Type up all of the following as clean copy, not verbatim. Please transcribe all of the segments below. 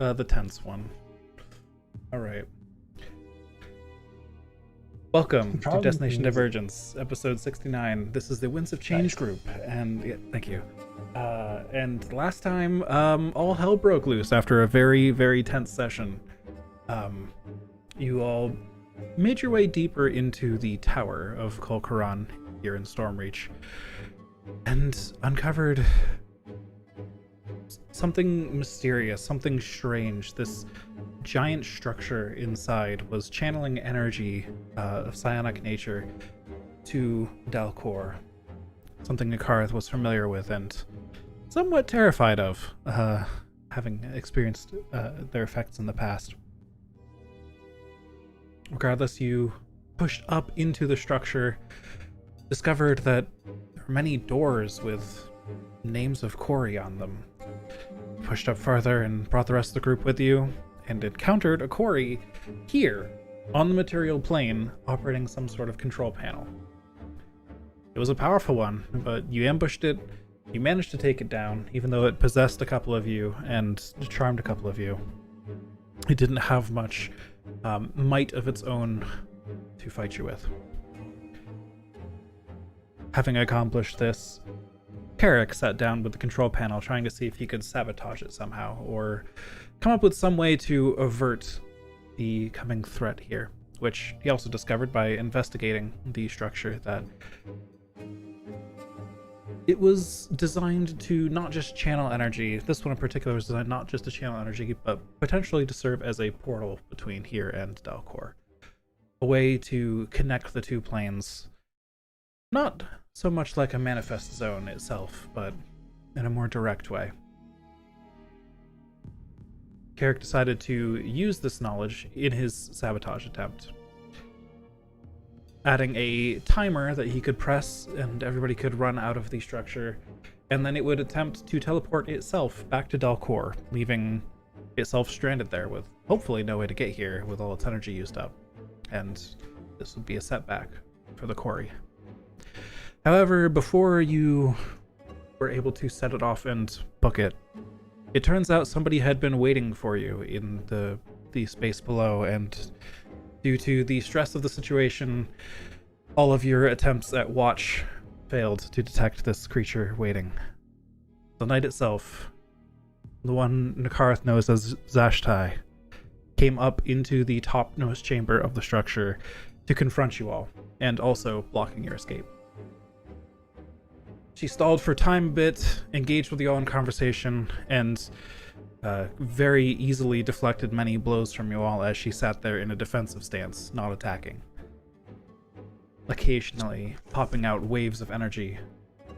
The tense one. All right. Welcome to Destination Divergence, episode 69. This is the Winds of Change group, and yeah, thank you. And last time, all hell broke loose after a very, very tense session. You all made your way deeper into the tower of Kolkaran here in Stormreach, and uncovered something mysterious, something strange. This giant structure inside was channeling energy of psionic nature to Dalcor, something Nakarth was familiar with and somewhat terrified of, having experienced their effects in the past. Regardless, you pushed up into the structure, discovered that there were many doors with names of Kori on them. Pushed up further and brought the rest of the group with you, and encountered a Kori here on the material plane operating some sort of control panel. It was a powerful one, but you ambushed it. You managed to take it down, even though it possessed a couple of you and charmed a couple of you. It didn't have much might of its own to fight you with. Having accomplished this, Carrick sat down with the control panel, trying to see if he could sabotage it somehow, or come up with some way to avert the coming threat here, which he also discovered by investigating the structure, that it was designed to not just channel energy. This one in particular was designed not just to channel energy, but potentially to serve as a portal between here and Dalcor. A way to connect the two planes, not so much like a manifest zone itself, but in a more direct way. Carrick decided to use this knowledge in his sabotage attempt, adding a timer that he could press and everybody could run out of the structure, and then it would attempt to teleport itself back to Dalcor, leaving itself stranded there with hopefully no way to get here with all its energy used up. And this would be a setback for the Kori. However, before you were able to set it off and book it, it turns out somebody had been waiting for you in the space below, and due to the stress of the situation, all of your attempts at watch failed to detect this creature waiting. The night itself, the one Nakarth knows as Zashtai, came up into the topmost chamber of the structure to confront you all, and also blocking your escape. She stalled for time a bit, engaged with you all in conversation, and very easily deflected many blows from you all as she sat there in a defensive stance, not attacking. Occasionally popping out waves of energy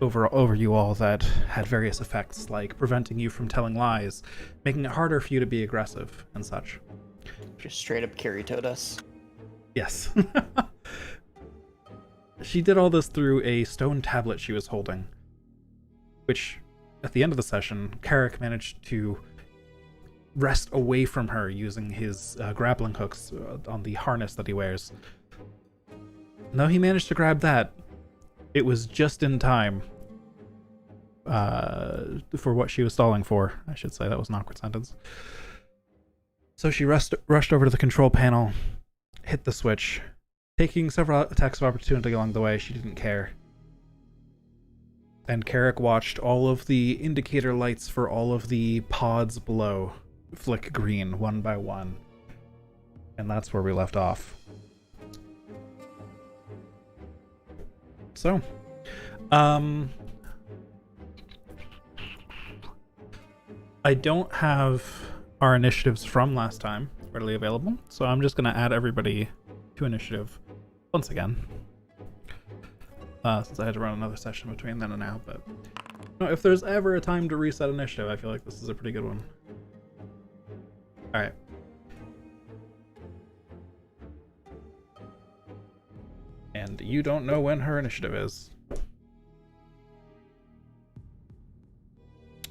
over you all that had various effects, like preventing you from telling lies, making it harder for you to be aggressive, and such. Just straight up carry-toed us. Yes. She did all this through a stone tablet she was holding, which, at the end of the session, Carrick managed to wrest away from her using his grappling hooks on the harness that he wears. And though he managed to grab that, it was just in time for what she was stalling for. I should say that was an awkward sentence. So she rushed over to the control panel, hit the switch, taking several attacks of opportunity along the way. She didn't care. And Carrick watched all of the indicator lights for all of the pods below flick green one by one. And that's where we left off. So, I don't have our initiatives from last time readily available, so I'm just going to add everybody to initiative once again, since I had to run another session between then and now. But if there's ever a time to reset initiative, I feel like this is a pretty good one. All right. And you don't know when her initiative is.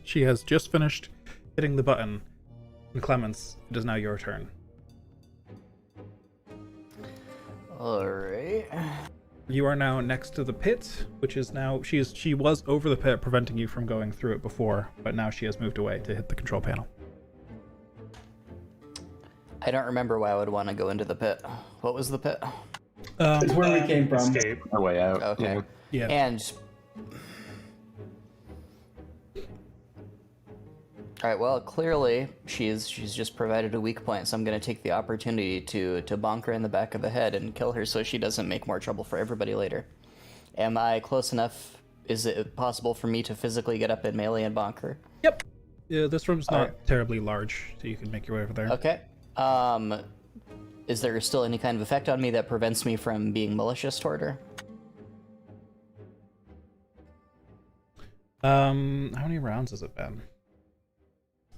She has just finished hitting the button, and Clemens, it is now your turn. Alright. You are now next to the pit, which is now, she was over the pit, preventing you from going through it before, but now she has moved away to hit the control panel. I don't remember why I would want to go into the pit. What was the pit? It's where we came from. Escape. Our way out. Okay. Yeah. And all right. Well, clearly she's just provided a weak point, so I'm going to take the opportunity to bonk her in the back of the head and kill her, so she doesn't make more trouble for everybody later. Am I close enough? Is it possible for me to physically get up in melee and bonk her? Yep. Yeah, this room's not terribly large, so you can make your way over there. Okay. Is there still any kind of effect on me that prevents me from being malicious toward her? How many rounds has it been?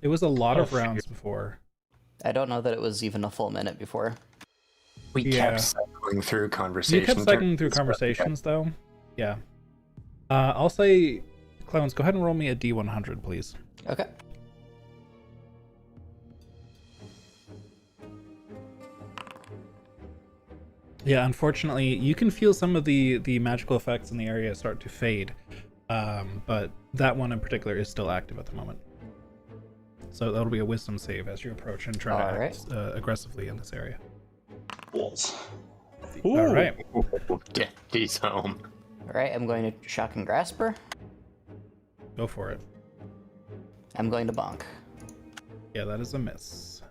It was a lot of rounds before. I don't know that it was even a full minute before. We Yeah. kept cycling through You conversations. kept cycling through conversations, though. Yeah. I'll say, Clowns, go ahead and roll me a D100, please. Okay. Yeah, unfortunately, you can feel some of the magical effects in the area start to fade, but that one in particular is still active at the moment. So that'll be a wisdom save as you approach and try to act aggressively in this area. Yes. All right. Get these home. All right, I'm going to shock and grasp her. Go for it. I'm going to bonk. Yeah, that is a miss.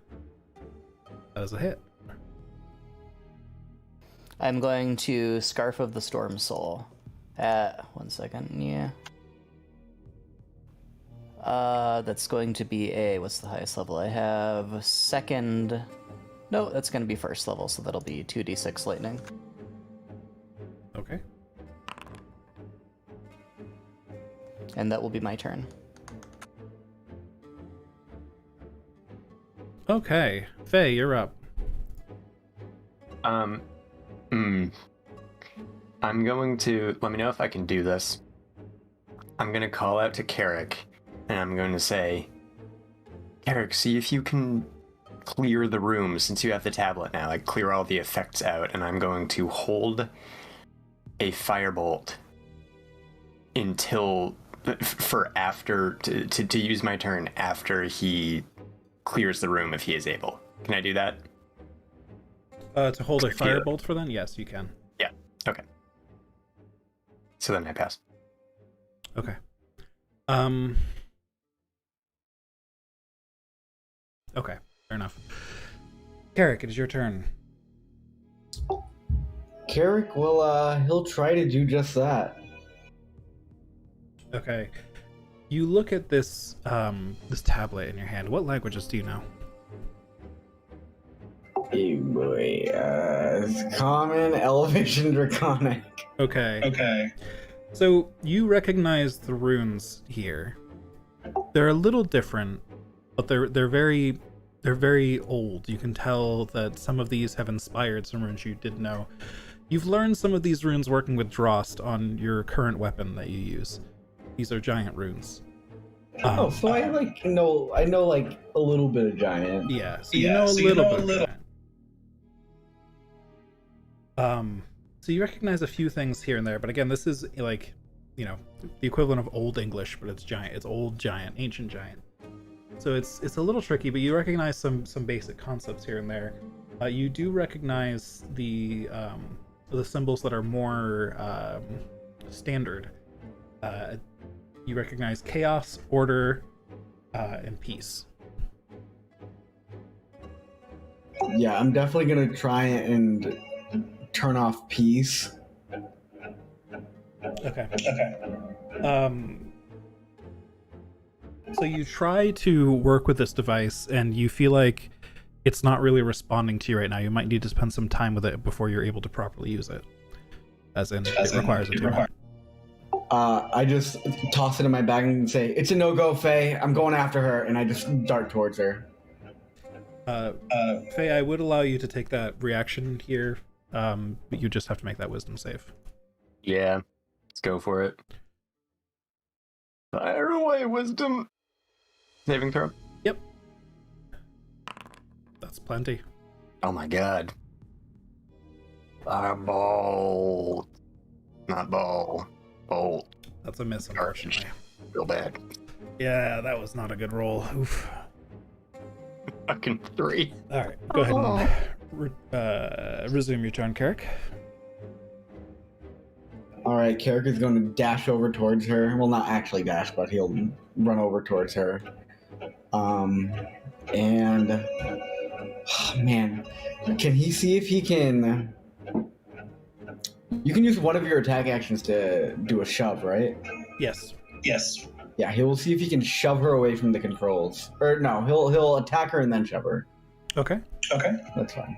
That is a hit. I'm going to Scarf of the Storm Soul. 1 second, yeah. That's going to be a, what's the highest level I have? Second, no, that's going to be first level, so that'll be 2d6 lightning. Okay. And that will be my turn. Okay. Faye, you're up. I'm going to, let me know if I can do this. I'm going to call out to Carrick, and I'm going to say, Carrick, see if you can clear the room since you have the tablet now. Like, clear all the effects out, and I'm going to hold a firebolt until, for after, to use my turn after he clears the room if he is able. Can I do that? To hold a firebolt for then? Yes, you can. Yeah, okay. So then I pass. Okay. Okay, fair enough. Carrick, it is your turn. Carrick will, he'll try to do just that. Okay. You look at this this tablet in your hand. What languages do you know? Hey boy, it's Common, Elvish, Draconic. Okay. So you recognize the runes here. They're a little different, but they're very old. You can tell that some of these have inspired some runes you didn't know. You've learned some of these runes working with Drost on your current weapon that you use. These are giant runes. So I know like a little bit of giant. Yeah, so you know a little bit of giant. So you recognize a few things here and there, but again, this is like, you know, the equivalent of Old English, but it's giant. It's old giant, ancient giant. So it's a little tricky, but you recognize some basic concepts here and there. You do recognize the symbols that are more standard. You recognize chaos, order, and peace. Yeah, I'm definitely gonna try and turn off peace. Okay. So you try to work with this device, and you feel like it's not really responding to you right now. You might need to spend some time with it before you're able to properly use it. As in, it requires a turn. I just toss it in my bag and say, "It's a no-go, Faye. I'm going after her," and I just dart towards her. Faye, I would allow you to take that reaction here, but you just have to make that wisdom save. Yeah, let's go for it. Fire away, wisdom. Saving throw. Yep. That's plenty. Oh my god. Firebolt. Not ball. Bolt. That's a miss, unfortunately. Real bad. Yeah, that was not a good roll. Oof. Fucking 3. All right, go ahead and resume your turn, Carrick. All right, Carrick is going to dash over towards her. Well, not actually dash, but he'll run over towards her. And man, can he see if he can? You can use one of your attack actions to do a shove, right? Yes. Yes. Yeah, he will see if he can shove her away from the controls. Or no, he'll attack her and then shove her. Okay. Okay. That's fine.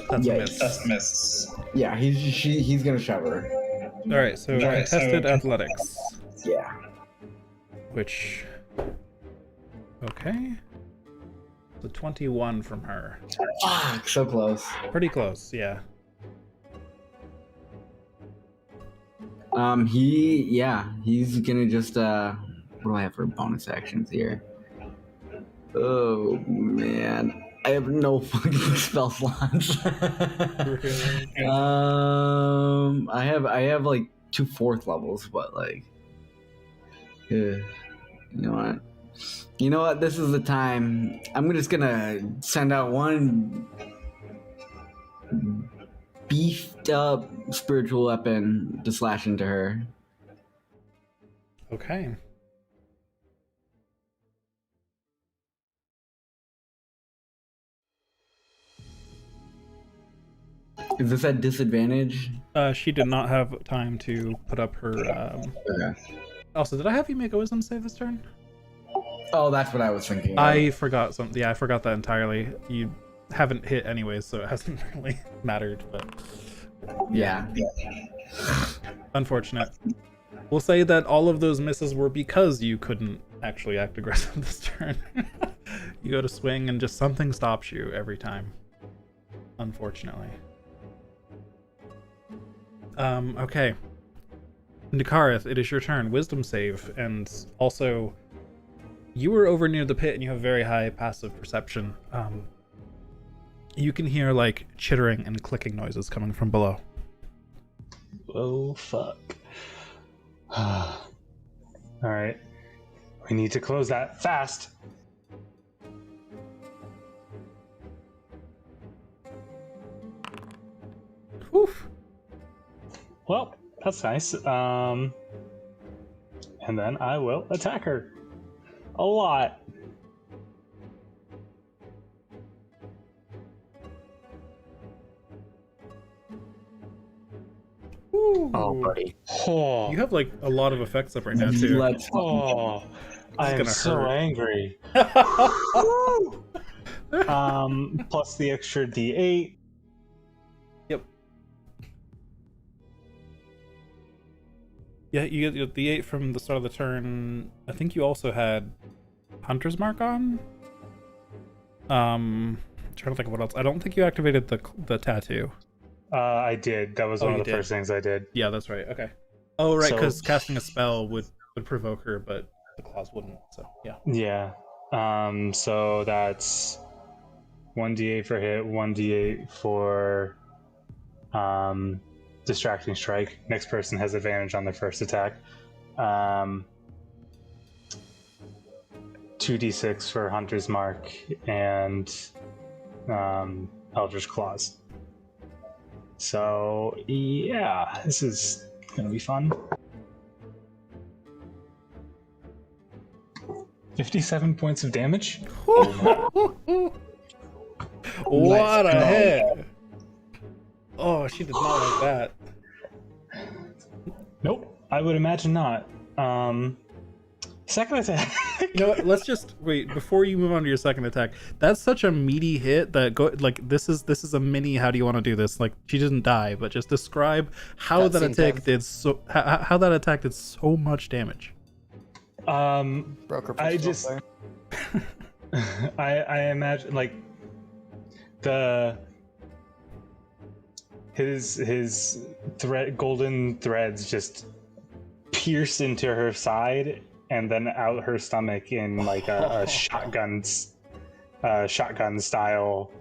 That's Yeah, a miss. That's a miss. Yeah, he's gonna shove her. All right, so Alright, so- contested athletics, Yeah. which. Okay. The 21 from her. Fuck, so close. Pretty close, yeah. He's gonna just what do I have for bonus actions here? Oh man. I have no fucking spell slots. I have like 2 4th levels, but like you know what? This is the time. I'm just gonna send out one beefed up spiritual weapon to slash into her. Okay. Is this at disadvantage? She did not have time to put up her. Okay. Also, did I have you make a wisdom save this turn? Oh, that's what I was thinking. I forgot something. Yeah, I forgot that entirely. You haven't hit anyways, so it hasn't really mattered. But Yeah. unfortunate. We'll say that all of those misses were because you couldn't actually act aggressive this turn. You go to swing and just something stops you every time. Unfortunately. Okay. Nikarith, it is your turn. Wisdom save, and also you were over near the pit and you have very high passive perception. You can hear like chittering and clicking noises coming from below. Oh, fuck. Alright. We need to close that fast. Oof. Well, that's nice. And then I will attack her. A lot. Oh, buddy. Oh, You have like a lot of effects up right now too. Let's oh, I am gonna so hurt. angry. Plus the extra D8. Yep. Yeah, you get the 8 from the start of the turn. I think you also had Hunter's Mark on. I'm trying to think of what else. I don't think you activated the tattoo. I did. That was Oh, one you of the did. first things I did. Yeah, that's right. Okay. Oh, right, So- because casting a spell would provoke her, but the claws wouldn't. So yeah. Yeah. So that's 1d8 for hit, 1d8 for distracting strike. Next person has advantage on their first attack. 2d6 for Hunter's Mark and Eldritch Claws. So yeah, this is gonna be fun. 57 points of damage. What a hit! Oh, she did not like that. Nope, I would imagine not. Second attack. You know what? Let's just wait before you move on to your second attack. That's such a meaty hit that this is a mini. How do you want to do this? Like she didn't die, but just describe how that Cutscene attack death. did so how that attack did so much damage. Broker I pistol just- player. I imagine like his golden threads just pierce into her side and then out her stomach in like a shotgun style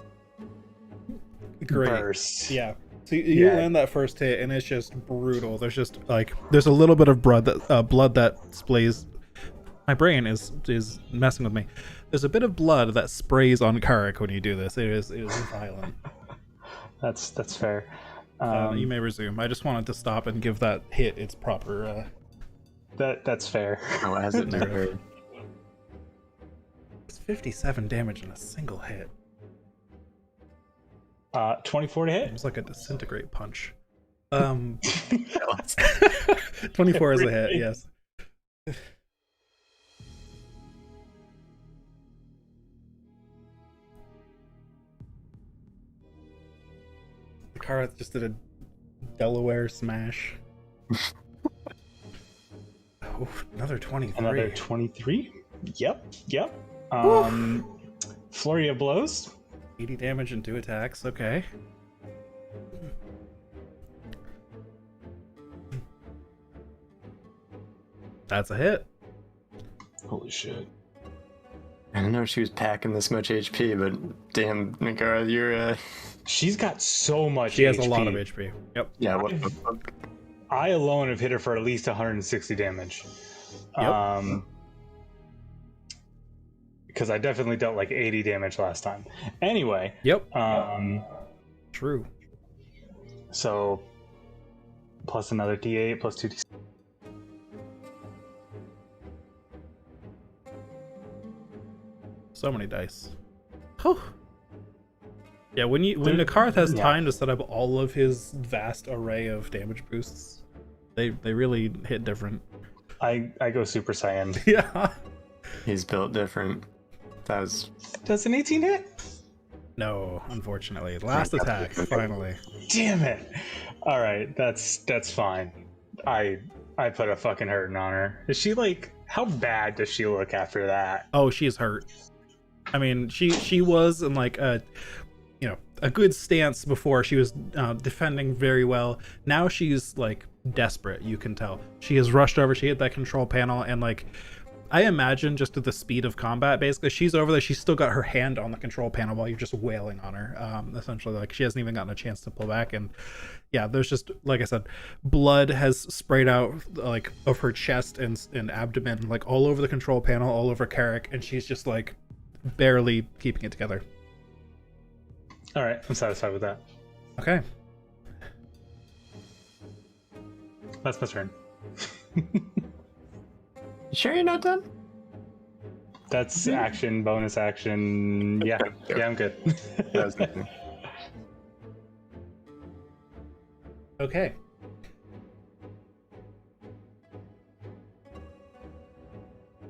Great. burst. Yeah. So you land that first hit, and it's just brutal. There's just like there's a little bit of blood that sprays. My brain is messing with me. There's a bit of blood that sprays on Karek when you do this. It is violent. That's fair. You may resume. I just wanted to stop and give that hit its proper. That's fair. Oh, as it narrated. It's 57 damage in a single hit. 24 to hit. It was like a disintegrate punch. 24 is a hit. Yes. Kareth just did a Delaware smash. Oh, another 23. Another 23. Yep. Flurry of blows. 80 damage and 2 attacks. Okay. That's a hit. Holy shit. I don't know if she was packing this much HP, but damn, Nakara, you're She's got so much. She has HP. a lot of HP. Yep. Yeah. What the fuck? I alone have hit her for at least 160 damage. Yep. Because I definitely dealt like 80 damage last time. Anyway. Yep. True. So plus another D8 plus 2D6. So many dice. Whew. Yeah, when Nakarth has time to set up all of his vast array of damage boosts, they really hit different. I go Super Saiyan. Yeah. He's built different. That was. Does an 18 hit? No, unfortunately. Last attack, finally. Damn it. Alright, that's fine. I put a fucking hurting on her. Is she like, how bad does she look after that? Oh, she's hurt. I mean, she was in like a good stance before. She was defending very well. Now she's like desperate, you can tell. She has rushed over, she hit that control panel, and like I imagine just at the speed of combat, basically, she's over there, she's still got her hand on the control panel while you're just wailing on her. Essentially, like she hasn't even gotten a chance to pull back, and yeah, there's just, like I said, blood has sprayed out like of her chest and abdomen, like all over the control panel, all over Carrick, and she's just like barely keeping it together. All right, I'm satisfied with that. Okay. That's my turn. You sure you're not done? That's action, bonus action. Yeah, yeah, I'm good. That was nothing. Okay.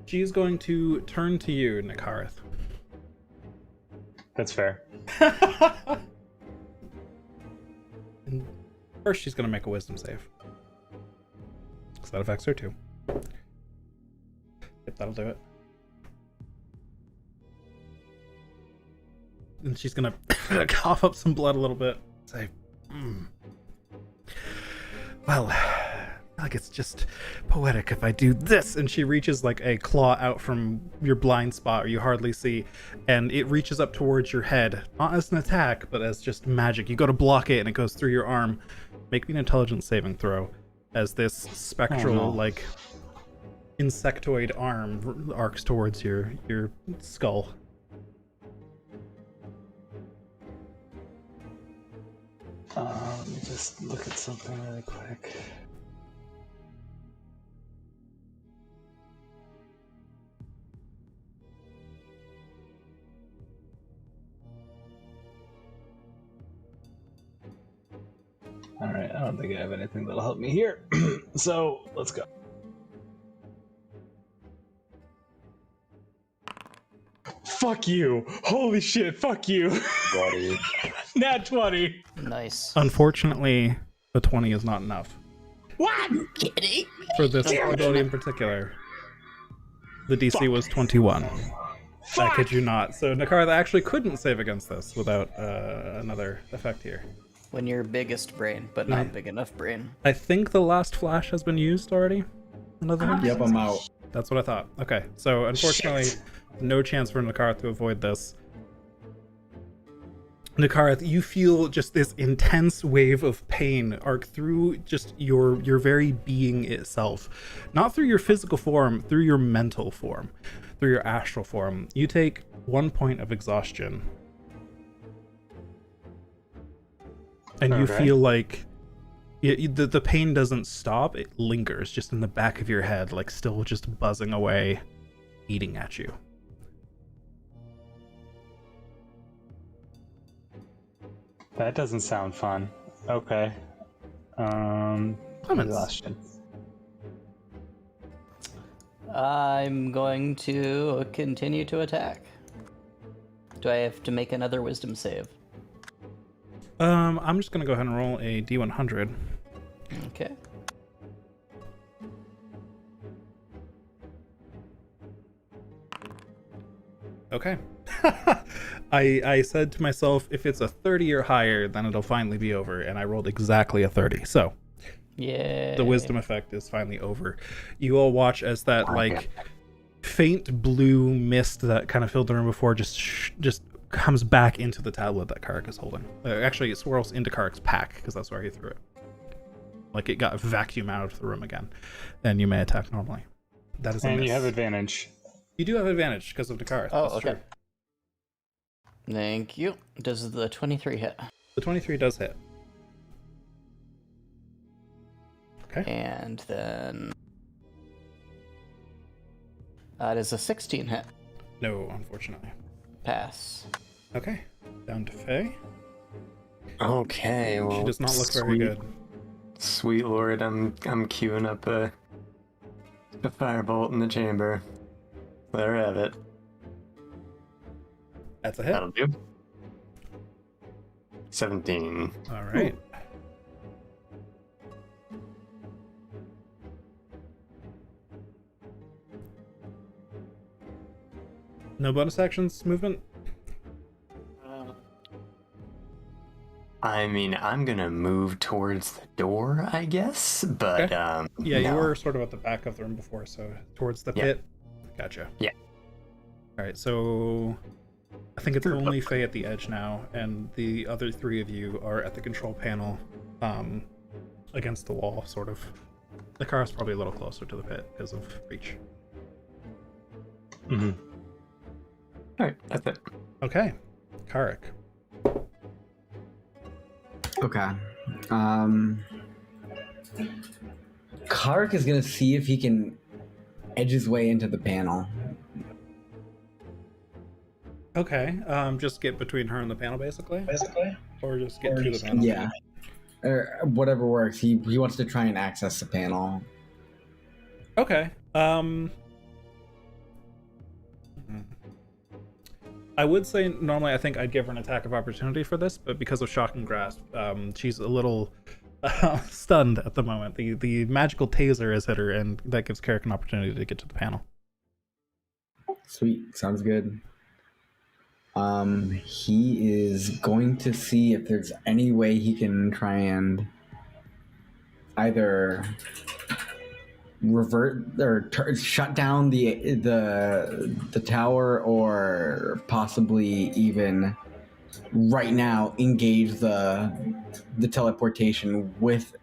She's going to turn to you, Nakareth. That's fair. And first, she's going to make a wisdom save. Because that affects her too. Yep, that'll do it. And she's going to cough up some blood a little bit. Say, well, like it's just poetic if I do this. And she reaches like a claw out from your blind spot, or you hardly see, and it reaches up towards your head, not as an attack, but as just magic. You go to block it and it goes through your arm. Make me an intelligence saving throw as this spectral like insectoid arm arcs towards your skull. Let me just look at something really quick. Alright, I don't think I have anything that'll help me here. So, let's go. Fuck you! Holy shit, fuck you! Bloody. Nat 20! Nice. Unfortunately, the 20 is not enough. What? Kidding? For this ability in particular, the DC was 21. I kid you not. So Nakarth actually couldn't save against this without another effect here. When your biggest brain, but not big enough brain. I think the last flash has been used already. Another one? Yep, I'm out. That's what I thought. Okay, so unfortunately, no chance for Nakarth to avoid this. Nakarath, you feel just this intense wave of pain arc through just your very being itself. Not through your physical form, through your mental form, through your astral form. You take 1 point of exhaustion. And you Okay. feel like the pain doesn't stop, it lingers just in the back of your head, like still just buzzing away, eating at you. That doesn't sound fun. Okay. Clemens. Exhaustion. I'm going to continue to attack. Do I have to make another wisdom save? I'm just gonna go ahead and roll a D100. Okay. Okay. I said to myself, if it's a 30 or higher, then it'll finally be over, and I rolled exactly a 30. So Yeah. the wisdom effect is finally over. You all watch as that like faint blue mist that kind of filled the room before just comes back into the tablet that Karik is holding. Actually, it swirls into Karik's pack because that's where he threw it. Like it got vacuumed out of the room again. Then you may attack normally. That is a And miss. you have advantage. You do have advantage because of Nakarth. Oh, That's okay. true. Thank you. Does the 23 hit? The 23 does hit. Okay. And then... does a 16 hit? No, unfortunately. Pass. Okay. Down to Faye. Okay, well, She does not look very good. Sweet Lord, I'm queuing up a firebolt in the chamber. There I have it. That's a hit. That'll do. 17. All right. No bonus actions, movement? I mean, I'm gonna move towards the door, I guess, but Okay. Yeah, you no. were sort of at the back of the room before, so towards the Yeah. pit. Gotcha. Yeah. All right, so I think it's only Faye at the edge now, and the other three of you are at the control panel, against the wall, sort of. The car's probably a little closer to the pit because of reach. Mm-hmm. Alright, that's it. Okay, Karik. Okay. Kark is gonna see if he can edge his way into the panel. Okay, just get between her and the panel, basically, or just get to the panel. Yeah. Or whatever works. He wants to try and access the panel. Okay. I would say normally I think I'd give her an attack of opportunity for this, but because of shock and grasp, she's a little stunned at the moment. The magical taser has hit her, and that gives Carrick an opportunity to get to the panel. Sweet. Sounds good. He is going to see if there's any way he can try and either revert or shut down the tower, or possibly even right now engage the teleportation with,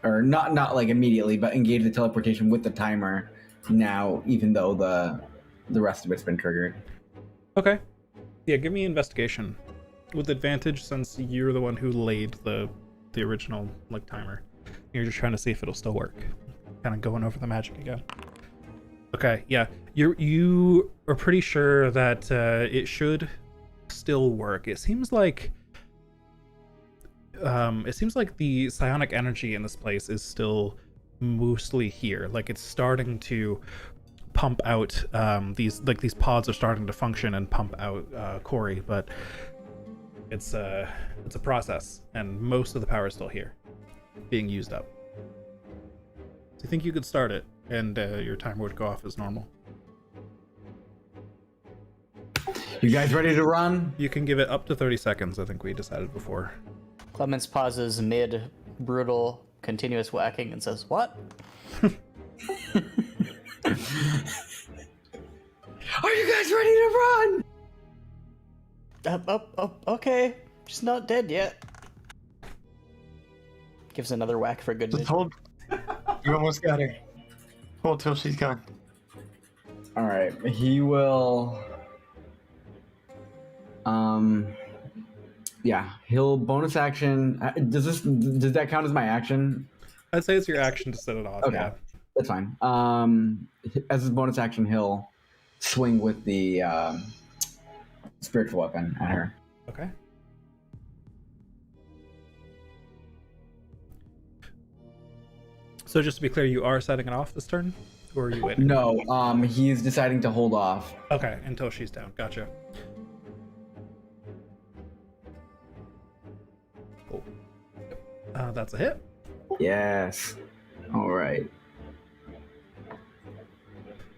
or not like immediately, but engage the teleportation with the timer now, even though the rest of it's been triggered. Okay. Yeah, give me investigation with advantage since you're the one who laid the original like timer. You're just trying to see if it'll still work. Kind of going over the magic again. Okay, yeah, you are pretty sure that it should still work. It seems like the psionic energy in this place is still mostly here. Like it's starting to pump out these pods are starting to function and pump out Corey, but it's a process, and most of the power is still here, being used up. So you think you could start it, and your timer would go off as normal. You guys ready to run? You can give it up to 30 seconds. I think we decided before. Clemens pauses mid brutal continuous whacking and says, "What?" Are you guys ready to run? Okay. She's not dead yet. Gives another whack for good Just measure. hold. You almost got her. Hold till she's gone. All right, he will. Yeah, he'll bonus action. Does that count as my action? I'd say it's your action to set it off. Okay. Yeah. That's fine. As his bonus action, he'll swing with the spiritual weapon at her. Okay. So just to be clear, you are setting it off this turn, or are you waiting? No, he's deciding to hold off. Okay, until she's down. Gotcha. Cool. That's a hit. Yes. All right.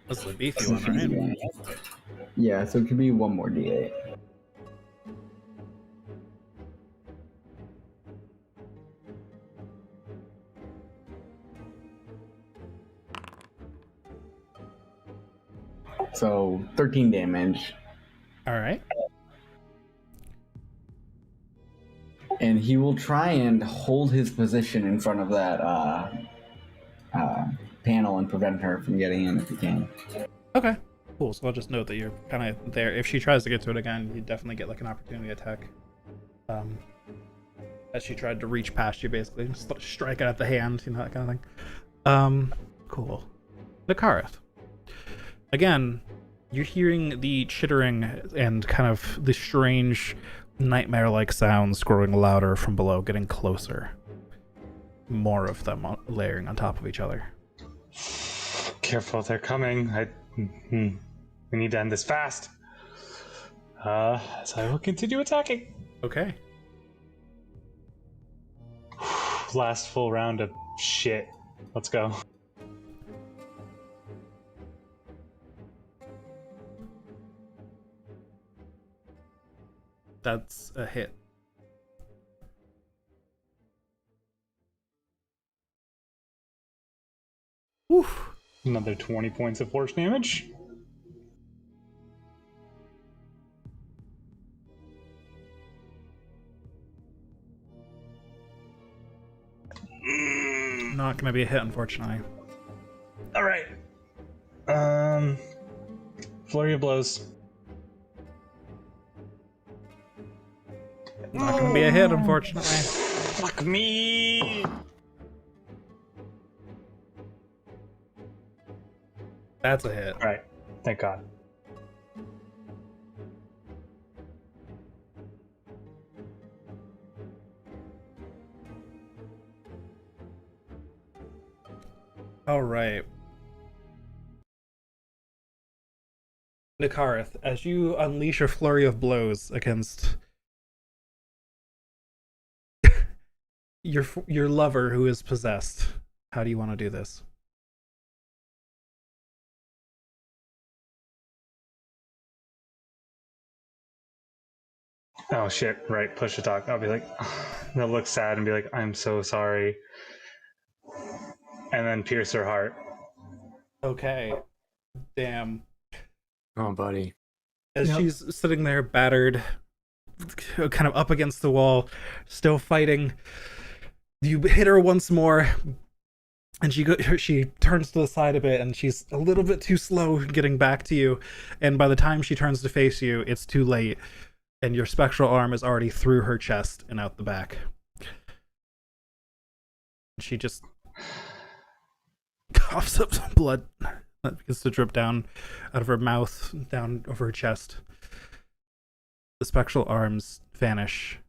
That's the beefy one, right? Yeah, so it could be one more D8. So 13 damage. All right. And he will try and hold his position in front of that panel and prevent her from getting in if he can. Okay. Cool. So I'll just note that you're kind of there. If she tries to get to it again, you definitely get like an opportunity attack. As she tried to reach past you, basically, just strike it at the hand, you know, that kind of thing. Cool. Nakareth. Again, you're hearing the chittering and kind of the strange nightmare-like sounds growing louder from below, getting closer. More of them layering on top of each other. Careful, they're coming. We need to end this fast. So I will continue attacking. Okay. Last full round of shit. Let's go. That's a hit. Oof. Another 20 points of force damage. Not gonna be a hit, unfortunately. All right. Flurry of blows. Not gonna be a hit, unfortunately. Fuck me. That's a hit. All right. Thank God. All right. Nakareth, as you unleash a flurry of blows against your lover who is possessed, how do you want to do this? Oh shit! Right, push to talk. I'll be like, they'll look sad and be like, "I'm so sorry," and then pierce her heart. Okay. Damn. Oh, buddy. As Yep. she's sitting there battered, kind of up against the wall, still fighting, you hit her once more, and she turns to the side a bit, and she's a little bit too slow getting back to you, and by the time she turns to face you, it's too late, and your spectral arm is already through her chest and out the back. She just coughs up some blood that begins to drip down out of her mouth, down over her chest. The spectral arms vanish,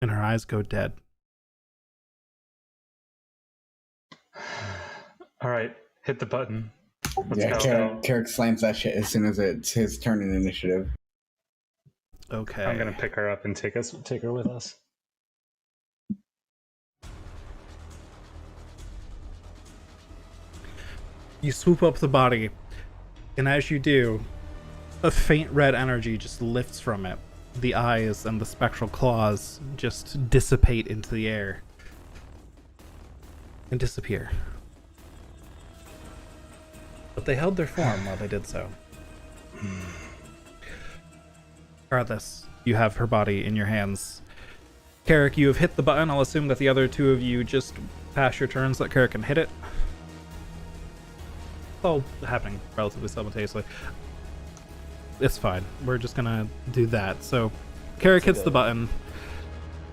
and her eyes go dead. All right, hit the button. Let's Yeah, go. Carrick slams that shit as soon as it's his turn in initiative. Okay. I'm gonna pick her up and take her with us. You swoop up the body, and as you do, a faint red energy just lifts from it. The eyes and the spectral claws just dissipate into the air and disappear. But they held their form while they did so. Regardless, you have her body in your hands. Carrick, you have hit the button. I'll assume that the other two of you just pass your turns so that Carrick can hit it. It's all happening relatively simultaneously. It's fine. We're just gonna do that. So, Carrick hits the button.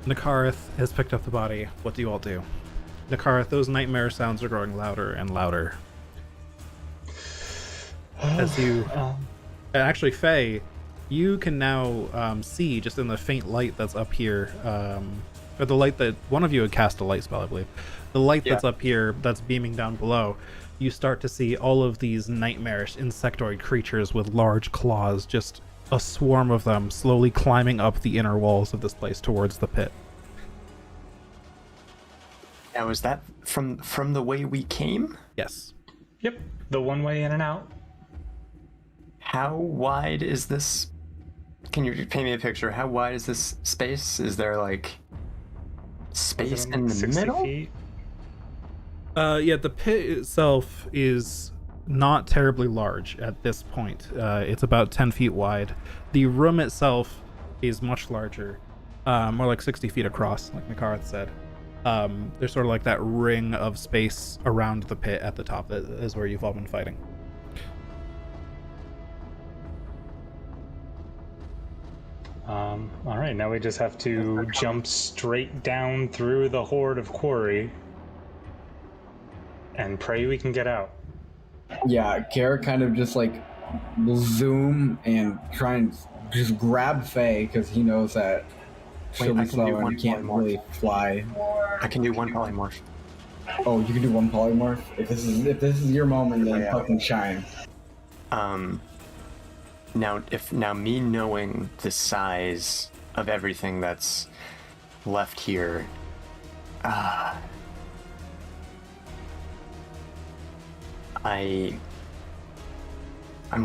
Nakareth has picked up the body. What do you all do? Nakareth, those nightmare sounds are growing louder and louder. As you... Actually, Faye, you can now see, just in the faint light that's up here, or the light that... One of you had cast a light spell, I believe. The light that's up here, that's beaming down below, you start to see all of these nightmarish insectoid creatures with large claws, just a swarm of them slowly climbing up the inner walls of this place towards the pit. Now, is that from the way we came? Yes. Yep, the one way in and out. How wide is this? Can you paint me a picture? How wide is this space? Is there like space in the 60 middle? feet? Yeah, the pit itself is not terribly large at this point. It's about 10 feet wide. The room itself is much larger, more like 60 feet across, like Nakarth said. There's sort of like that ring of space around the pit at the top that is where you've all been fighting. All right, now we just have to jump straight down through the horde of quarry and pray we can get out. Yeah, Kara kind of just like will zoom and try and just grab Faye because he knows that she'll Wait, I be can do slow and one can't more. really fly. I can do one polymorph. Oh, you can do one polymorph? If this is your moment, then fucking shine. Now me knowing the size of everything that's left here, I'm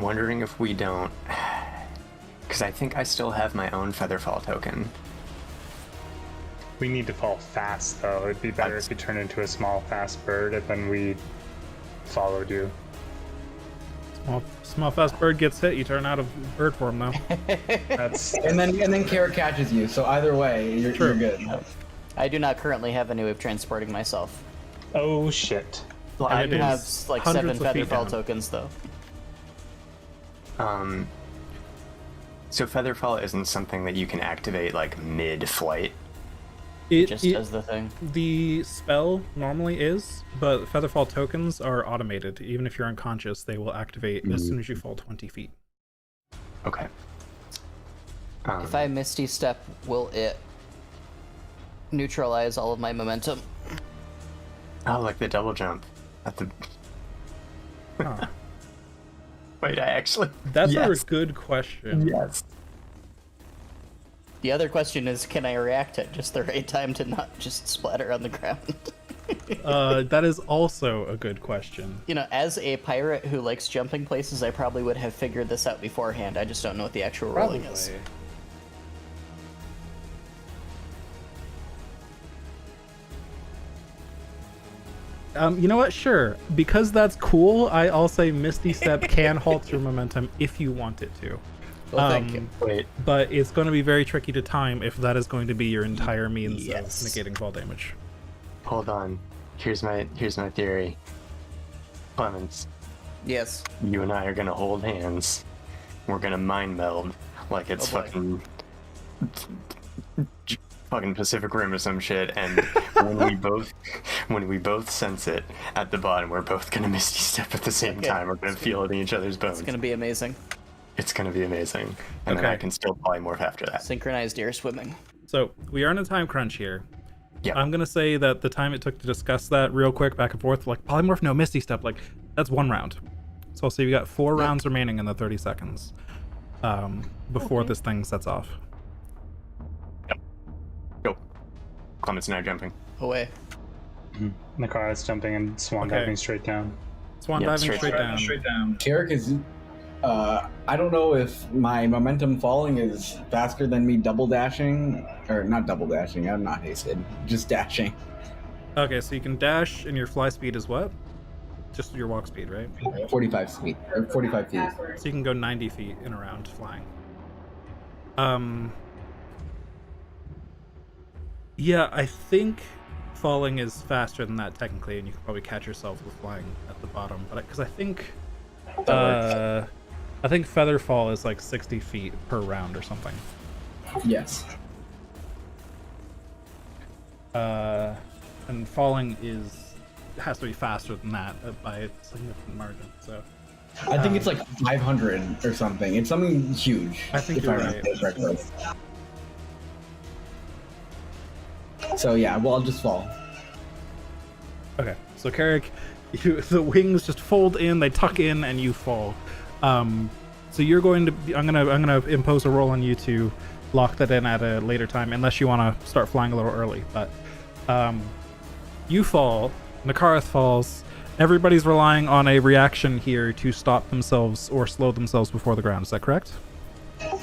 wondering if we don't, because I think I still have my own Featherfall token. We need to fall fast, though. It'd be better if you turned into a small, fast bird, and then we followed you. Small fast bird gets hit, you turn out of bird form now. That's And then Kara catches you, so either way, you're good. I do not currently have any way of transporting myself. oh shit. Well, I it do is have like 7 hundreds of feet Featherfall down. tokens, though. So Featherfall isn't something that you can activate like mid-flight. It just does the thing. The spell normally is, but Featherfall tokens are automated. Even if you're unconscious, they will activate as soon as you fall 20 feet. Okay. If I Misty Step, will it neutralize all of my momentum? Oh, like the double jump at the. Huh. Wait, I actually. That's Yes. a good question. Yes. The other question is, can I react at just the right time to not just splatter on the ground? That is also a good question. You know, as a pirate who likes jumping places, I probably would have figured this out beforehand. I just don't know what the actual rolling is. You know what? Sure. Because that's cool, I'll say Misty Step can halt your momentum if you want it to. Well, thank you. Wait. But it's going to be very tricky to time if that is going to be your entire means Yes. of negating fall damage. Hold on. Here's my theory. Clemens, Yes. you and I are gonna hold hands. We're gonna mind meld like it's Oh boy. fucking Pacific Rim or some shit, and when we both sense it at the bottom, we're both gonna Misty Step at the same Okay. time. We're gonna feel it in each other's bones. It's gonna be amazing. It's gonna be amazing, and then Okay. I can still polymorph after that. Synchronized air swimming. So we are in a time crunch here. Yeah. I'm going to say that the time it took to discuss that real quick back and forth, like polymorph, no Misty Step, like that's one round. So I'll say you got 4 rounds remaining in the 30 seconds before this thing sets off. Go. Clemens and I are jumping. Away. Nakara's jumping and swan Okay. diving straight down. Swan Yeah, diving straight straight down. down. Carrick is. I don't know if my momentum falling is faster than me double dashing, or not double dashing. I'm not hasted, just dashing. Okay, so you can dash, and your fly speed is what? Just your walk speed, right? 45 feet, or 45 feet. So you can go 90 feet in a round flying. Yeah, I think falling is faster than that technically, and you could probably catch yourself with flying at the bottom. But because I think feather fall is like 60 feet per round or something. Yes. And falling has to be faster than that by a significant margin. So I think it's like 500 or something. It's something huge. I think if you're remember right. correctly. So yeah, well, I'll just fall. Okay, so Carrick, the wings just fold in, they tuck in, and you fall. So you're going to. I'm gonna impose a roll on you to lock that in at a later time, unless you want to start flying a little early. But you fall. Nakarth falls. Everybody's relying on a reaction here to stop themselves or slow themselves before the ground. Is that correct?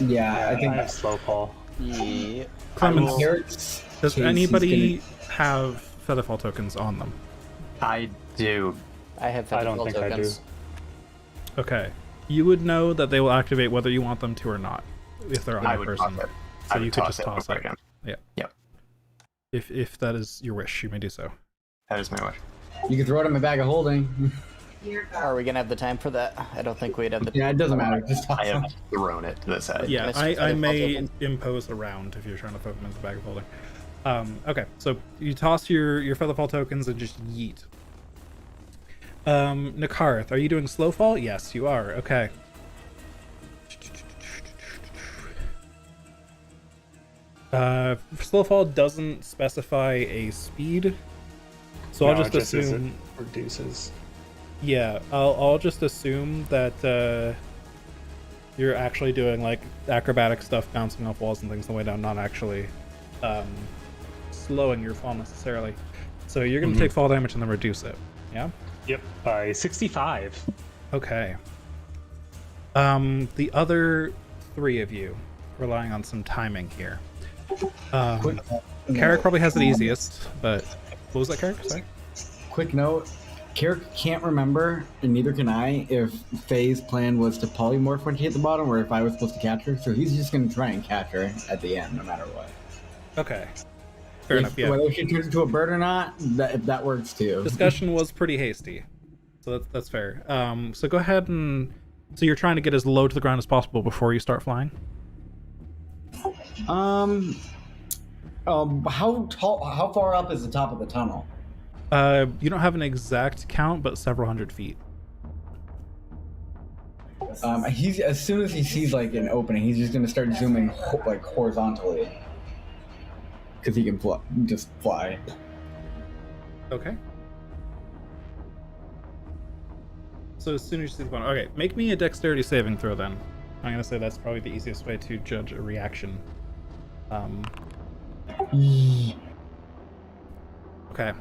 Yeah, I think I have slow fall. Yeah. Clemens, Carrick's does case, anybody have Featherfall tokens on them? I do. I have I don't Featherfall think I do. tokens. Okay. You would know that they will activate whether you want them to or not, if they're on I a would person. toss it. So I you would could toss just it toss before it. I can. Yeah. Yep. If that is your wish, you may do so. That is my wish. You can throw it in my bag of holding. Are we gonna have the time for that? I don't think we'd have the. Yeah, it doesn't matter. Just toss I have it. thrown it to the side. Yeah, Mr. I Featherfall may tokens? impose a round if you're trying to throw them in the bag of holding. Okay, so you toss your Featherfall tokens and just yeet. Nakarth, are you doing slow fall? Yes, you are. Okay. Slow fall doesn't specify a speed, so I'll No, just it says assume. it reduces. Yeah, I'll just assume that you're actually doing like acrobatic stuff, bouncing off walls and things on the way down, not actually slowing your fall necessarily. So you're gonna take fall damage and then reduce it. Yeah. Yep, by 65. Okay. The other three of you relying on some timing here. Carrick probably has it easiest, but what was that, Carrick? Sorry. Quick note. Carrick can't remember, and neither can I, if Faye's plan was to polymorph when she hit the bottom, or if I was supposed to catch her. So he's just going to try and catch her at the end, no matter what. Okay. Fair If- enough. Yeah. Whether she turns into a bird or not, that works too. Discussion was pretty hasty, so that's fair. So go ahead and so you're trying to get as low to the ground as possible before you start flying. How far up is the top of the tunnel? You don't have an exact count, but several hundred feet. He's as soon as he sees like an opening, he's just gonna start zooming like horizontally, because he can just fly. Okay. So as soon as you see the bottom, okay, make me a dexterity saving throw then. I'm gonna say that's probably the easiest way to judge a reaction. Okay.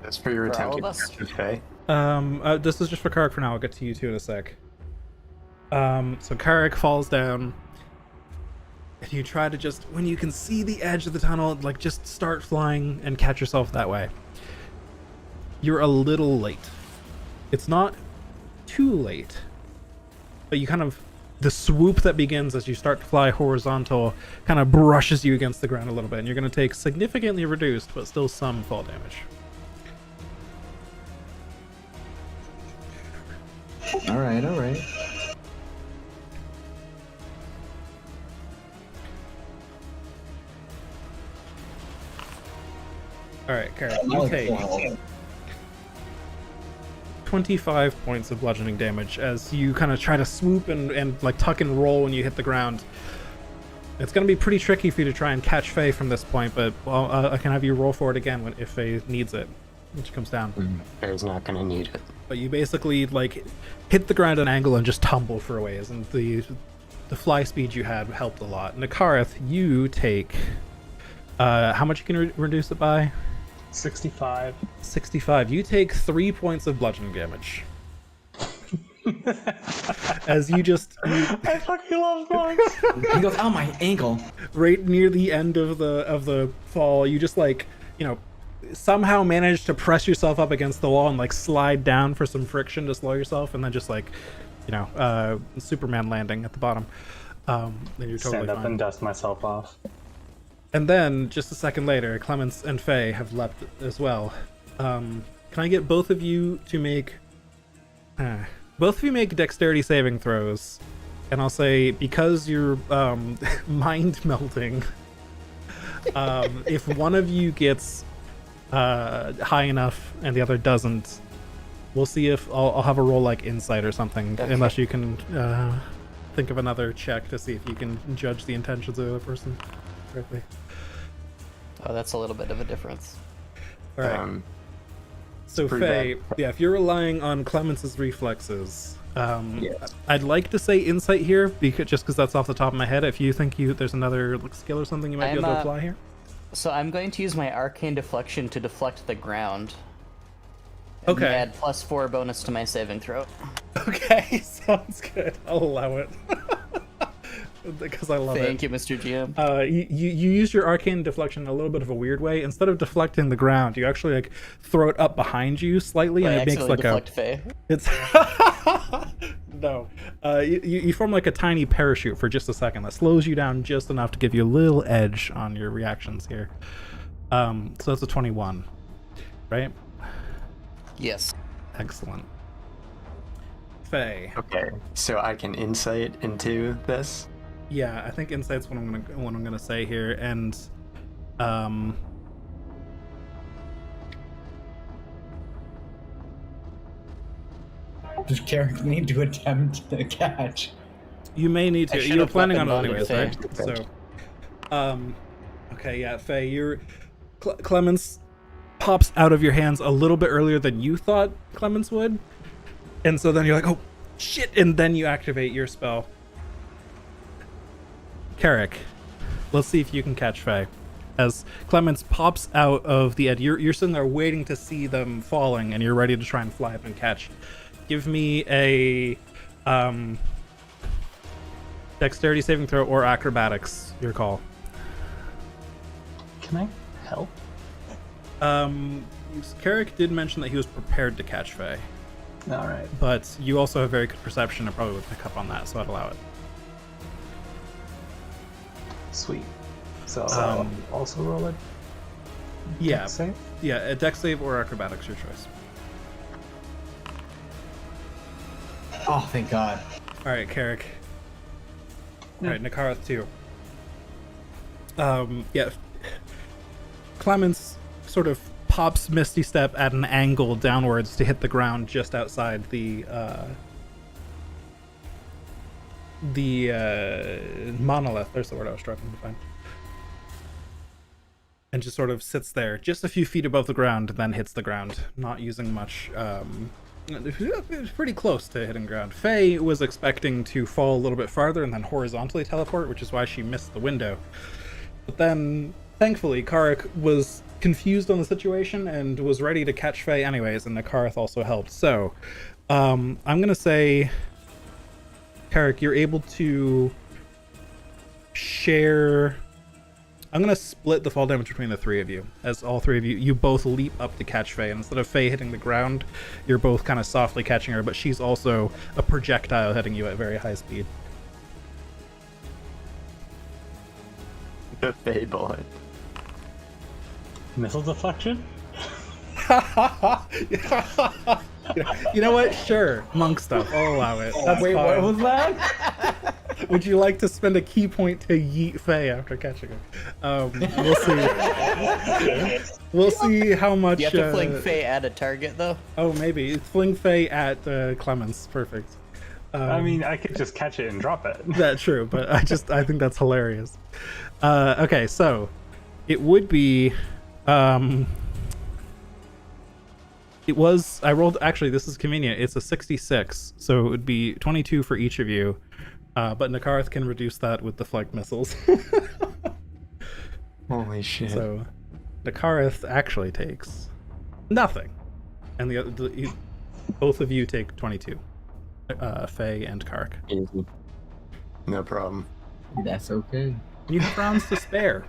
That's for your For attempt all to of us? catch Faye. This is just for Karek for now. I'll get to you two in a sec. So Karek falls down, and you try to just, when you can see the edge of the tunnel, like just start flying and catch yourself that way. You're a little late. It's not too late, but you kind of, the swoop that begins as you start to fly horizontal kind of brushes you against the ground a little bit, and you're going to take significantly reduced, but still some fall damage. All right. Alright, Karek, you take 25 points of bludgeoning damage as you kind of try to swoop and like tuck and roll when you hit the ground. It's going to be pretty tricky for you to try and catch Faye from this point, but I can have you roll for it again if Faye needs it, which comes down. Faye's not gonna need it. But you basically like hit the ground at an angle and just tumble for a ways, and the fly speed you had helped a lot. Nakarth, you take how much you can reduce it by? 65. 65. You take 3 points of bludgeoning damage. As you I fucking love bugs. He goes, "Oh, my ankle!" right near the end of the fall, you just like, somehow manage to press yourself up against the wall and like slide down for some friction to slow yourself, and then just like, Superman landing at the bottom. Then you're totally Stand up fine. and dust myself off. And then, just a second later, Clemens and Faye have leapt as well. Can I get both of you to make... both of you make dexterity saving throws. And I'll say, because you're mind melting, if one of you gets high enough and the other doesn't, we'll see if I'll have a roll like insight or something, Okay. unless you can think of another check to see if you can judge the intentions of the other person correctly. Oh, that's a little bit of a difference. All right. So pretty Faye, bad. yeah, if you're relying on Clemens's reflexes, I'd like to say insight here, just because that's off the top of my head. If you think there's another skill or something you might be able to apply here. So I'm going to use my arcane deflection to deflect the ground. And Okay. add +4 bonus to my saving throw. Okay, sounds good. I'll allow it. Because I love Thank it. you, Mr. GM. You use your arcane deflection in a little bit of a weird way. Instead of deflecting the ground, you actually like throw it up behind you slightly, I and it makes accidentally like deflect Faye. It's no. You form like a tiny parachute for just a second that slows you down just enough to give you a little edge on your reactions here. So that's a 21, right? Yes. Excellent. Faye. Okay, so I can insight into this. Yeah, I think insight's what I'm gonna say here, and Does Carrick need to attempt to catch? you may need I to. should You're have planning on it weapon anyways, bonded right? Faye. So, okay, yeah, Faye, Clemens pops out of your hands a little bit earlier than you thought Clemens would, and so then you're like, oh shit, and then you activate your spell. Carrick, let's see if you can catch Faye. As Clemens pops out of the edge, you're sitting there waiting to see them falling, and you're ready to try and fly up and catch. Give me a dexterity saving throw or acrobatics, your call. Can I help? Carrick did mention that he was prepared to catch Faye, All right. but you also have very good perception and probably would pick up on that, so I'd allow it. Sweet. So Um, I'll also roll a Yeah, dex save. yeah, a dex save or acrobatics, your choice. Oh, thank God. All right, Carrick. All right, Nakarath too. Yeah. Clemens sort of pops Misty Step at an angle downwards to hit the ground just outside the monolith. There's the word I was struggling to find. And just sort of sits there, just a few feet above the ground, then hits the ground, not using much. It's pretty close to hitting ground. Faye was expecting to fall a little bit farther and then horizontally teleport, which is why she missed the window. But then, thankfully, Karik was confused on the situation and was ready to catch Faye anyways, and Nakarath also helped. So, I'm gonna say, Karik, you're able to share. I'm gonna split the fall damage between the three of you, as all three of you both leap up to catch Faye, and instead of Faye hitting the ground, you're both kind of softly catching her, but she's also a projectile hitting you at very high speed. The Fey bullet. Missile deflection? You know what? Sure, monk stuff. I'll allow it. That's Wait, fine. what was that? Would you like to spend a key point to yeet Faye after catching her? We'll see. We'll see how much. You have to fling Faye at a target, though. Oh, maybe fling Faye at Clemens. Perfect. I mean, I could just catch it and drop it. That's true, but I think that's hilarious. Okay, so it would be. It was. I rolled. Actually, this is convenient. It's a 66, so it would be 22 for each of you. But Nakarath can reduce that with deflect missiles. Holy shit. So Nakarath actually takes nothing, and both of you take 22. Faye and Kark. Easy. No problem. That's okay. You have rounds to spare.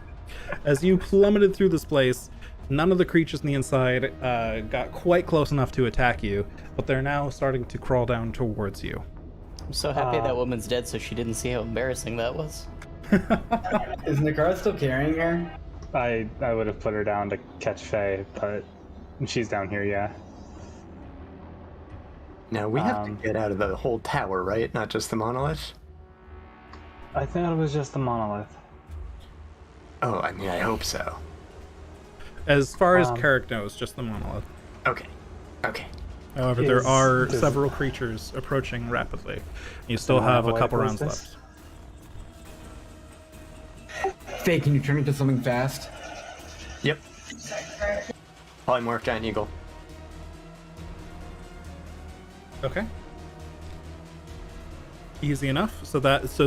As you plummeted through this place, none of the creatures on the inside got quite close enough to attack you, but they're now starting to crawl down towards you. I'm so happy that woman's dead, so she didn't see how embarrassing that was. Is Nakara still carrying her? I would have put her down to catch Faye, but she's down here, yeah. Now we have to get out of the whole tower, right? Not just the monolith? I thought it was just the monolith. Oh, I mean, I hope so. As far as Carrick knows, just the monolith. Okay. Okay. However, there are does- several creatures approaching rapidly. You still have a couple rounds left. Faye, can you turn into something fast? Yep. Polymorph giant eagle. Okay. Easy enough. So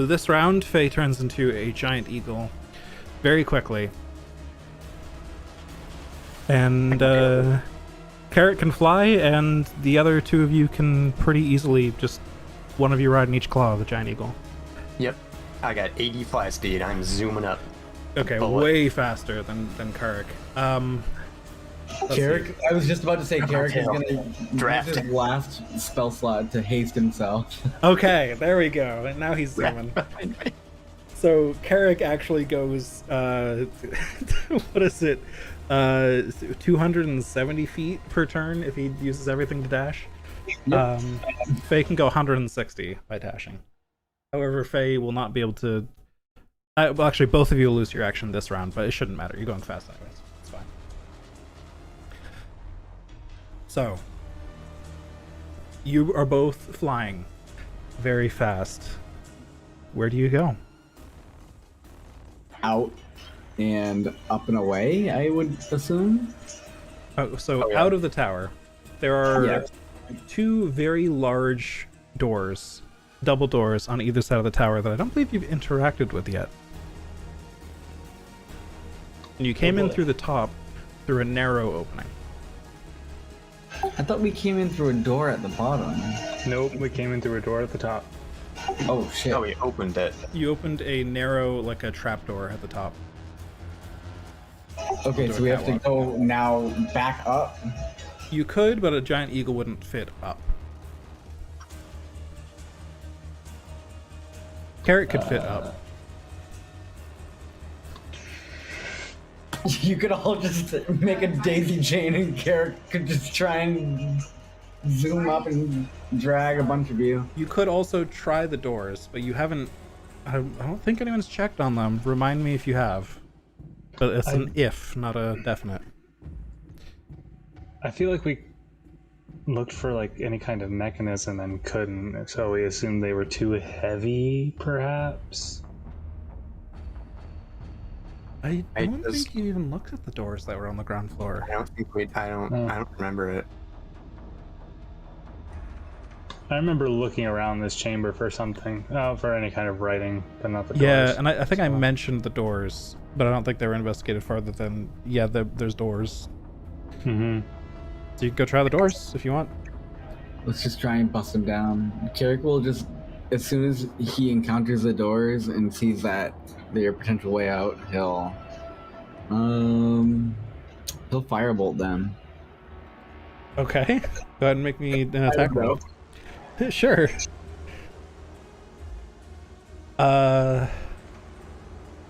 this round, Faye turns into a giant eagle very quickly. And Carrot can fly, and the other two of you can pretty easily just one of you ride in each claw of the giant eagle. Yep. I got 80 fly speed. I'm zooming up. Okay, Bullet. way faster than Carrick. Let's Carrick, see. I was just about to say Carrick is tail. gonna Draft. use his last spell slot to haste himself. Okay, there we go. And now he's zooming. So Carrick actually goes, what is it? 270 feet per turn if he uses everything to dash. Yep. Faye can go 160 by dashing. However, Faye will not be able to. Well, actually, both of you will lose your action this round, but it shouldn't matter. You're going fast anyways. It's fine. So, you are both flying very fast. Where do you go? Out and up and away, I would assume. Out of the tower, there are two very large doors, double doors on either side of the tower that I don't believe you've interacted with yet. And you came in through the top, through a narrow opening. I thought we came in through a door at the bottom. Nope, we came in through a door at the top. Oh shit. Oh, we opened it. You opened a narrow, like a trapdoor at the top. Okay, Into so a we have to catwalk. go now back up. You could, but a giant eagle wouldn't fit up. Carrot could fit up. You could all just make a daisy chain and Carrick could just try and zoom up and drag a bunch of you. You could also try the doors, but you haven't. I don't think anyone's checked on them. Remind me if you have. But it's an if, not a definite. I feel like we looked for like any kind of mechanism and couldn't, so we assumed they were too heavy, perhaps. I I don't just- think you even looked at the doors that were on the ground floor. I don't think we. I don't remember it. I remember looking around this chamber for something, for any kind of writing, but not the doors. Yeah, and I think I So- mentioned the doors, but I don't think they were investigated farther than there's doors. Mhm. So you can go try the doors if you want. Let's just try and bust them down. Carrick will just, as soon as he encounters the doors and sees that they're a potential way out, he'll firebolt them. Okay. Go ahead and make me an attack roll. Sure.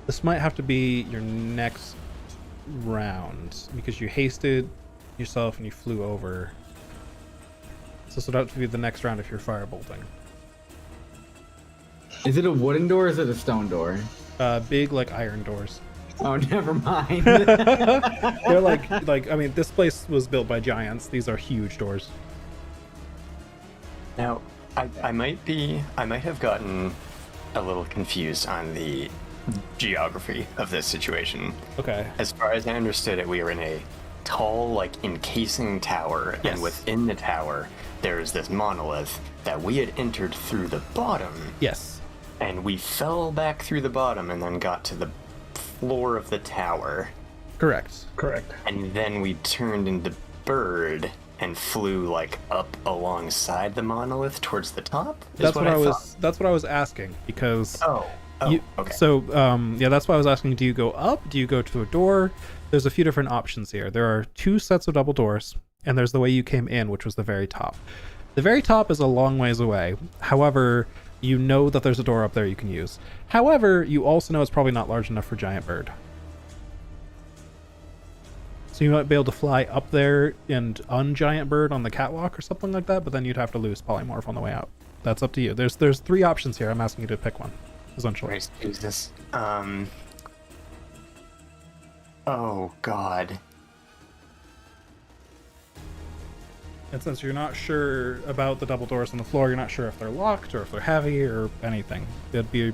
This might have to be your next round because you hasted yourself and you flew over. So this would have to be the next round if you're firebolting. Is it a wooden door or is it a stone door? Big like iron doors. Oh, never mind. They're like I mean, this place was built by giants. These are huge doors. Now, I might have gotten a little confused on the geography of this situation. Okay. As far as I understood it, we were in a tall, like, encasing tower, Yes. and within the tower, there's this monolith that we had entered through the bottom, Yes. and we fell back through the bottom and then got to the floor of the tower, Correct. Correct. and then we turned into bird and flew, like, up alongside the monolith towards the top? is That's what I was. thought. That's what I was asking because. Oh, okay. So, yeah, that's why I was asking. Do you go up? Do you go to a door? There's a few different options here. There are two sets of double doors, and there's the way you came in, which was the very top. The very top is a long ways away. However, you know that there's a door up there you can use. However, you also know it's probably not large enough for giant bird. So you might be able to fly up there and ungiant bird on the catwalk or something like that, but then you'd have to lose polymorph on the way out. That's up to you. There's 3 options here. I'm asking you to pick one, essentially. Wait, who's this? Oh God. And since you're not sure about the double doors on the floor, you're not sure if they're locked or if they're heavy or anything. It'd be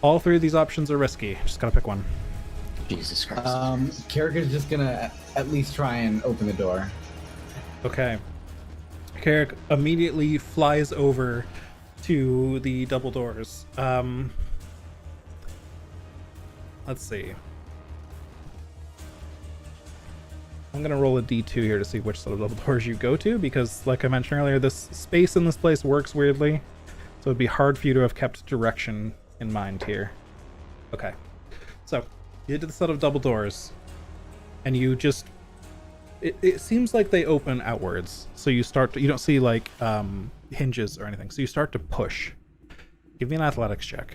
all 3 of these options are risky. Just gotta pick one. Jesus Christ. Carrick is just gonna at least try and open the door. Okay. Carrick immediately flies over to the double doors. Let's see. I'm going to roll a d2 here to see which set of double doors you go to, because like I mentioned earlier, this space in this place works weirdly, so it'd be hard for you to have kept direction in mind here. Okay. So, you get to the set of double doors, and you just... It seems like they open outwards, so you start to... You don't see, like, hinges or anything, so you start to push. Give me an athletics check.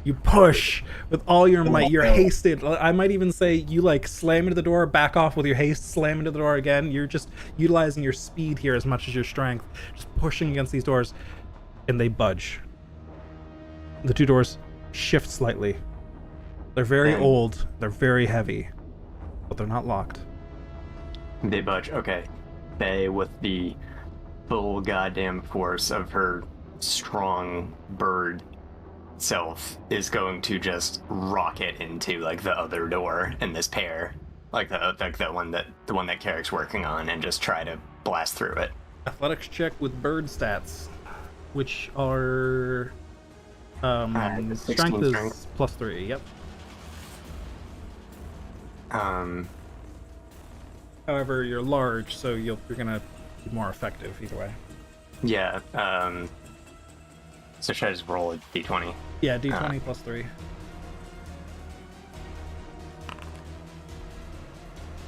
You push with all your might. You're hasted. I might even say you like slam into the door, back off with your haste, slam into the door again. You're just utilizing your speed here as much as your strength, just pushing against these doors, and they budge. The 2 doors shift slightly. They're very old. They're very heavy, but they're not locked. They budge. Okay. They, with the full goddamn force of her strong bird self, is going to just rocket into like the other door in this pair, like the one that Carrick's working on, and just try to blast through it. Athletics check with bird stats, which are strength is strength. +3. Yep. However, you're large, so you're gonna be more effective either way. Yeah. So should I just roll a d20? Yeah, d20 +3.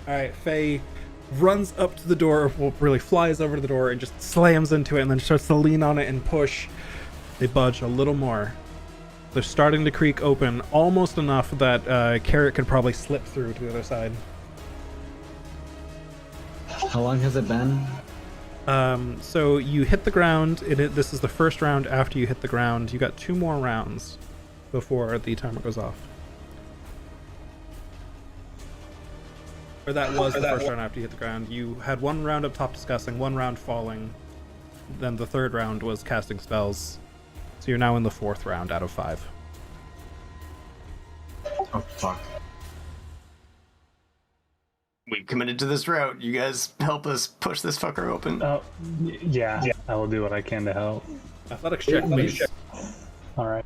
Alright, Faye runs up to the door, well, really flies over to the door and just slams into it and then starts to lean on it and push. They budge a little more. They're starting to creak open, almost enough that Carrot could probably slip through to the other side. How long has it been? So you hit the ground. This is the first round after you hit the ground. You got 2 more rounds before the timer goes off. Or that was the first round after you hit the ground. You had 1 round up top discussing, 1 round falling. Then the 3rd round was casting spells. So you're now in the 4th round out of 5. Oh, fuck. We've committed to this route. You guys help us push this fucker open. Yeah, I will do what I can to help. Athletics check, please. All right.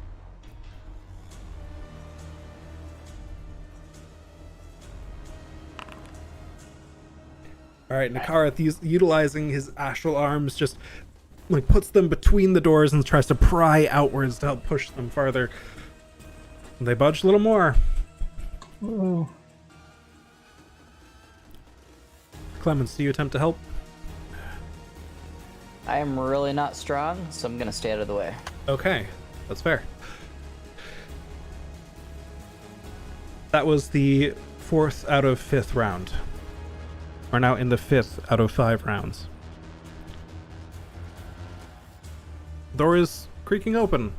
Alright, Nakarath, utilizing his astral arms, just like puts them between the doors and tries to pry outwards to help push them farther. They budge a little more. Ooh. Clemens, do you attempt to help? I am really not strong, so I'm gonna stay out of the way. Okay, that's fair. That was the 4th out of 5th round. We're now in the 5th out of 5 rounds. Door is creaking open.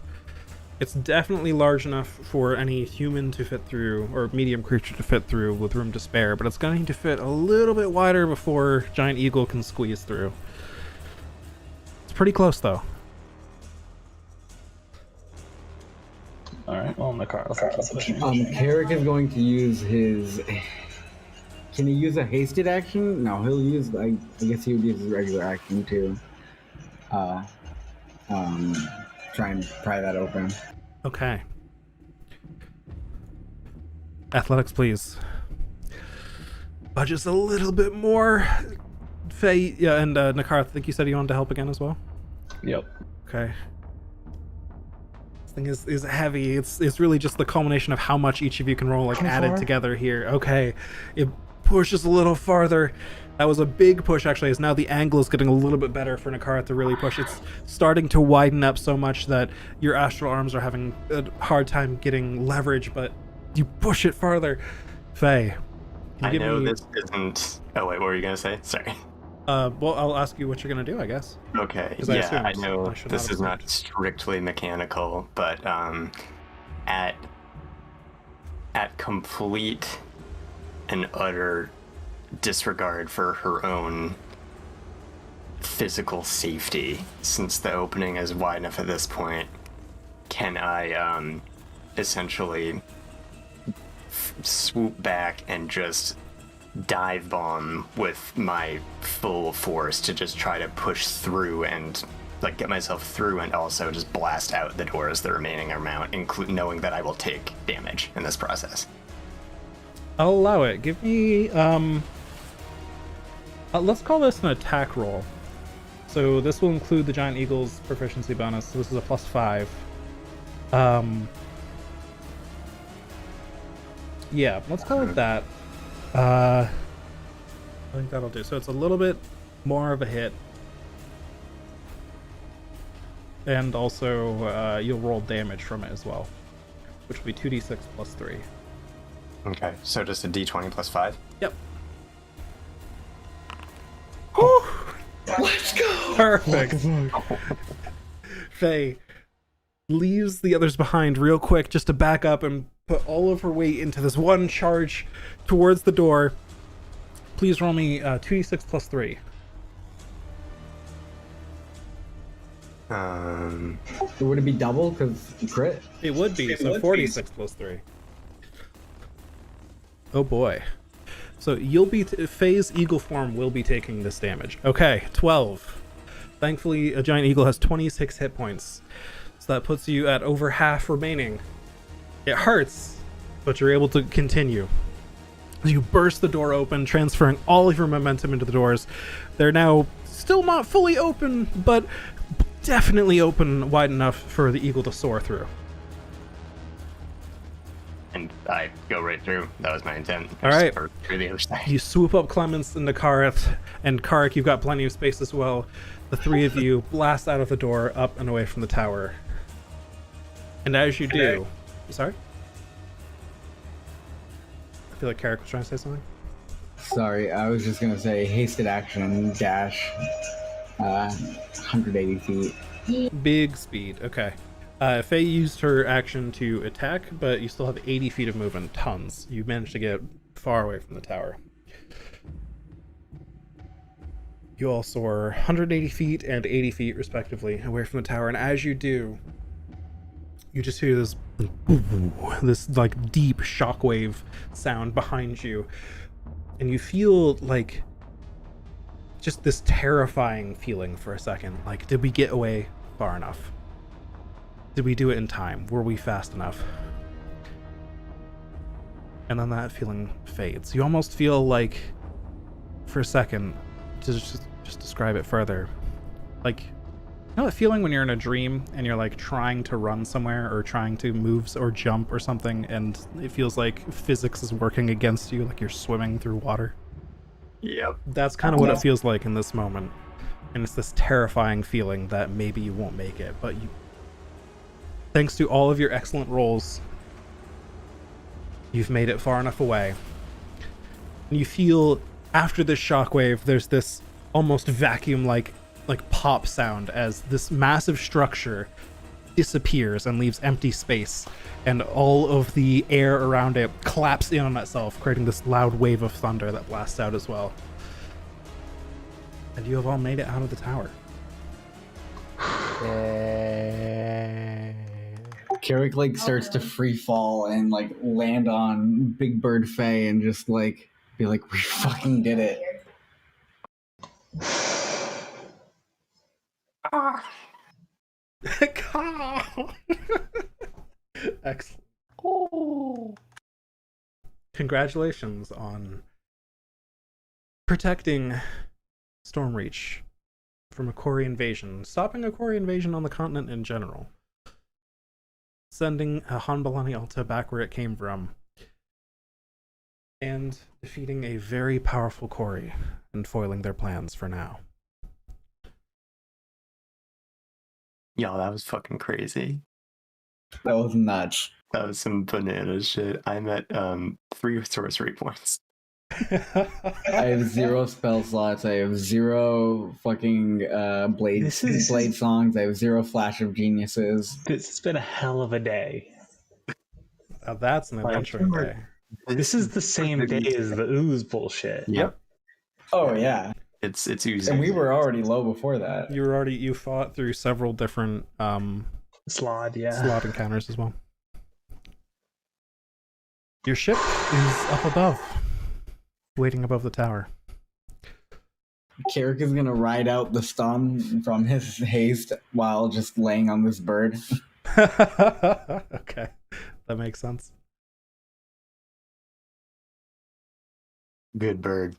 It's definitely large enough for any human to fit through, or medium creature to fit through with room to spare, but it's going to need to fit a little bit wider before Giant Eagle can squeeze through. It's pretty close, though. All right. Well, Nakar. Carrick is going to use his... Can he use a hasted action? No, he'll use... I guess he would use his regular action to... try and pry that open. Okay. Athletics, please. Just a little bit more. Faye, yeah, and Nakar, I think you said you wanted to help again as well? Yep. Okay. thing is heavy. It's really just the culmination of how much each of you can roll, like, added 24? together here. Okay, it pushes a little farther. That was a big push, actually, as now the angle is getting a little bit better for Nakara to really push. It's starting to widen up so much that your astral arms are having a hard time getting leverage, but you push it farther. Faye, can I you give know me... this isn't. Oh wait, what were you gonna say? Sorry. well, I'll ask you what you're gonna do, I guess. Okay. 'Cause I Yeah, assumed I know I should this not is have not strictly mechanical, but at complete and utter disregard for her own physical safety, since the opening is wide enough at this point, can I essentially swoop back and just dive bomb with my full force to just try to push through and like get myself through, and also just blast out the doors the remaining amount, knowing that I will take damage in this process. I'll allow it. Give me, let's call this an attack roll. So this will include the Giant Eagle's proficiency bonus. So this is a +5. Yeah, let's call it that. I think that'll do. So it's a little bit more of a hit. And also, you'll roll damage from it as well, which will be 2d6 + 3. Okay, so just a d20 + 5? Yep. Let's go. Perfect. Faye leaves the others behind real quick just to back up and put all of her weight into this one charge towards the door. Please roll me 2d6 + 3. Would it be double because crit? It would be, so 46 + 3. Oh boy. So you'll be, Faye's eagle form will be taking this damage. Okay, 12. Thankfully, a giant eagle has 26 hit points. So that puts you at over half remaining. It hurts, but you're able to continue. You burst the door open, transferring all of your momentum into the doors. They're now still not fully open, but definitely open wide enough for the eagle to soar through. And I go right through. That was my intent. All right. Or through the other side. You swoop up Clemens and Kareth, and Karek, you've got plenty of space as well. The three of you blast out of the door, up and away from the tower. And as you do... Sorry? I feel like Karek was trying to say something. Sorry, I was just gonna say hasted action dash, 180 feet. Big speed, okay. Faye used her action to attack, but you still have 80 feet of movement, tons. You managed to get far away from the tower. You all soar 180 feet and 80 feet, respectively, away from the tower, and as you do, you just hear this like deep shockwave sound behind you, and you feel like just this terrifying feeling for a second. Like, did we get away far enough? Did we do it in time? Were we fast enough? And then that feeling fades. You almost feel like, for a second, to just describe it further, like, you know that feeling when you're in a dream and you're like trying to run somewhere or trying to move or jump or something, and it feels like physics is working against you, like you're swimming through water? Yep. That's kind of what it feels like in this moment. And it's this terrifying feeling that maybe you won't make it, but you, thanks to all of your excellent rolls, you've made it far enough away. And you feel, after this shockwave, there's this almost vacuum-like pop sound as this massive structure disappears and leaves empty space, and all of the air around it collapses in on itself, creating this loud wave of thunder that blasts out as well. And you have all made it out of the tower. Carrick like starts to free fall and like land on Big Bird Faye and just like be like, we fucking did it. Excellent. Oh. Congratulations on protecting Stormreach from a Kori invasion, stopping a Kori invasion on the continent in general. sending a Hanbalani Alta back where it came from, and defeating a very powerful Cory and foiling their plans for now. Yo, that was fucking crazy. That was nuts. That was some banana shit. I'm at 3 sorcery points. I have 0 spell slots. I have 0 fucking blade songs. I have 0 flash of geniuses. This has been a hell of a day. Now that's an adventuring day. This is the same day as the ooze bullshit. Yep. Oh yeah, It's oozing. and we were already low before that. You fought through several different Slot, yeah. slot encounters as well. Your ship is up above, waiting above the tower. Carrick is gonna ride out the stun from his haste while just laying on this bird. Okay, that makes sense. Good bird.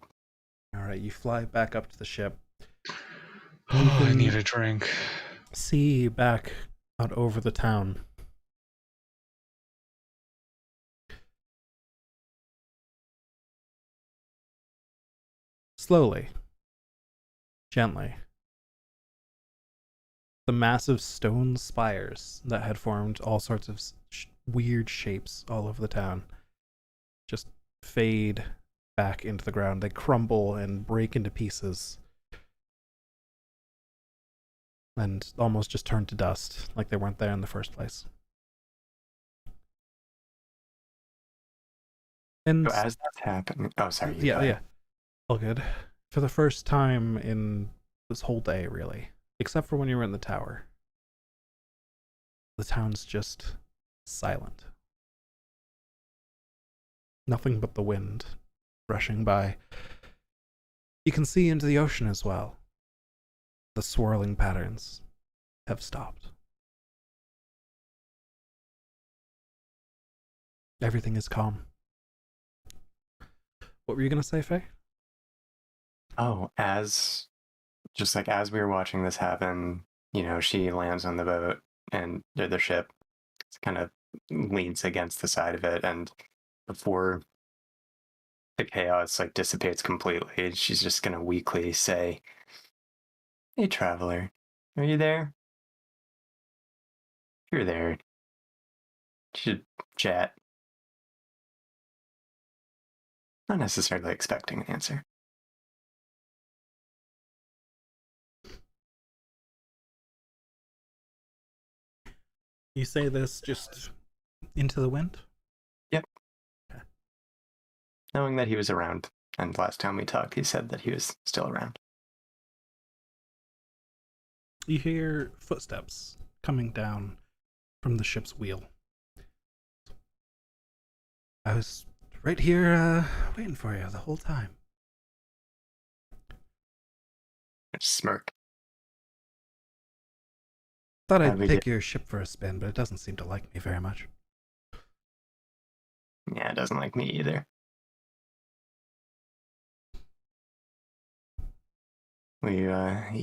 All right, you fly back up to the ship. Oh, I need a drink. See back out over the town. Slowly, gently, the massive stone spires that had formed all sorts of weird shapes all over the town just fade back into the ground. They crumble and break into pieces and almost just turn to dust, like they weren't there in the first place. And So as that's happening, oh sorry. yeah, all good. For the first time in this whole day, really, except for when you were in the tower, the town's just silent. Nothing but the wind rushing by. You can see into the ocean as well. The swirling patterns have stopped. Everything is calm. What were you going to say, Faye? Oh, as we were watching this happen, she lands on the boat and the ship kind of leans against the side of it, and before the chaos dissipates completely, she's just gonna weakly say, "Hey, traveler, are you there? If you're there, you should chat." Not necessarily expecting an answer. You say this just into the wind? Yep. Okay. Knowing that he was around, and last time we talked, he said that he was still around. You hear footsteps coming down from the ship's wheel. I was right here waiting for you the whole time. Just smirk. Thought How'd I'd we take get- your ship for a spin, but it doesn't seem to like me very much. Yeah, it doesn't like me either. You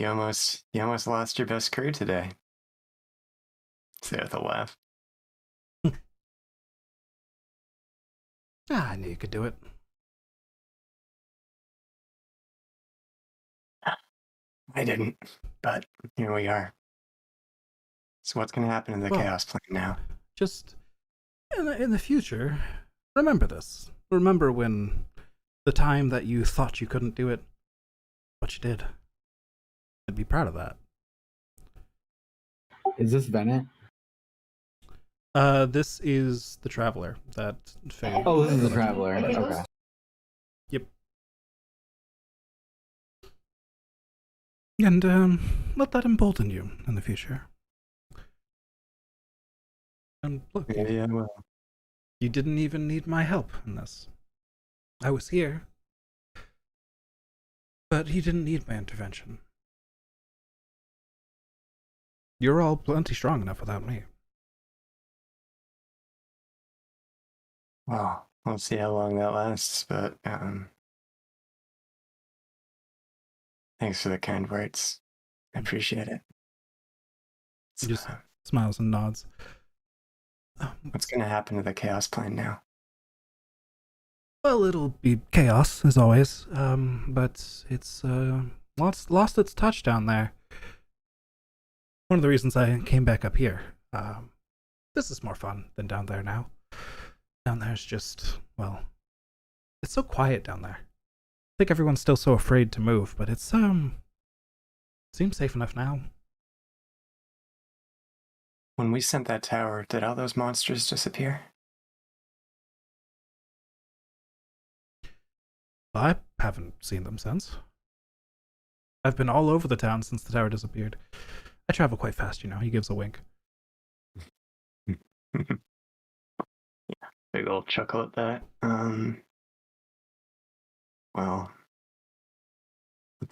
almost lost your best crew today. Say with a laugh. I knew you could do it. I didn't, but here we are. So what's going to happen in the Well, chaos plane now? Just in the future, remember this. Remember when the time that you thought you couldn't do it, but you did. I'd be proud of that. Is this Bennett? This is the traveler that Faye. Oh, this is the traveler. Okay. Yep. And let that embolden you in the future. And look, Maybe I will. you didn't even need my help in this. I was here, but he didn't need my intervention. You're all plenty strong enough without me. Well, we'll see how long that lasts, but thanks for the kind words. I appreciate it. He just smiles and nods. What's going to happen to the chaos plane now? Well, it'll be chaos as always. But it's lost its touch down there. One of the reasons I came back up here. This is more fun than down there now. Down there's just, well, it's so quiet down there. I think everyone's still so afraid to move, but it's seems safe enough now. When we sent that tower, did all those monsters disappear? I haven't seen them since. I've been all over the town since the tower disappeared. I travel quite fast, you know. He gives a wink. Yeah, big old chuckle at that. Well, I'll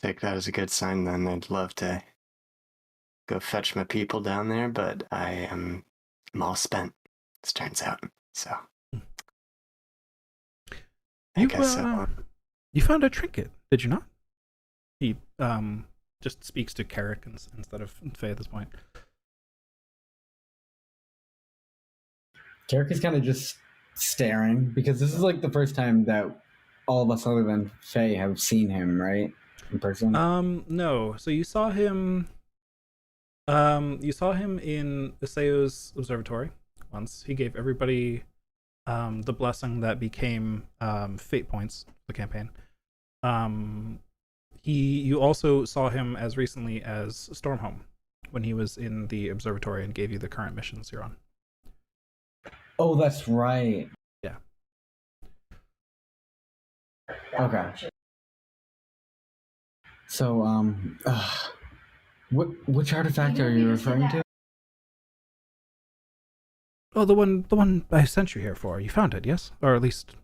take that as a good sign then. I'd love to go fetch my people down there, but I'm all spent, as turns out. So, I guess so. You found a trinket, did you not? He just speaks to Carrick instead of Faye at this point. Carrick is kind of just staring because this is like the first time that all of us other than Faye have seen him, right? In person? No. So you saw him in Isao's observatory once. He gave everybody the blessing that became fate points for the campaign. You also saw him as recently as Stormhome when he was in the observatory and gave you the current missions you're on. Oh, that's right. Yeah. Okay. So, which artifact are you referring to? Oh, the one I sent you here for. You found it, yes? Or at least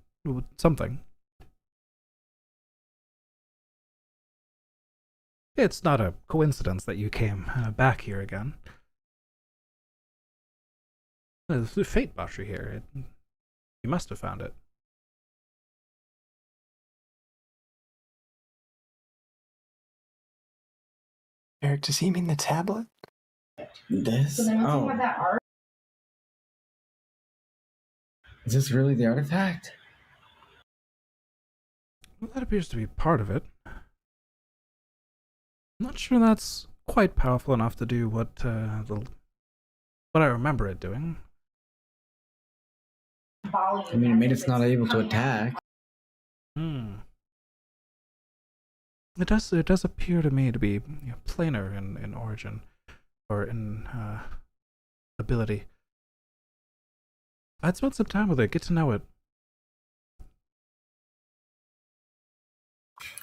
something. It's not a coincidence that you came back here again. There's a fate battery here. You must have found it. Eric, does he mean the tablet? This? So then what's Oh. about that art? Is this really the artifact? Well, that appears to be part of it. I'm not sure that's quite powerful enough to do what I remember it doing. I mean, it made us not able to attack. It does appear to me to be planar in origin, or in ability. I'd spend some time with it, get to know it.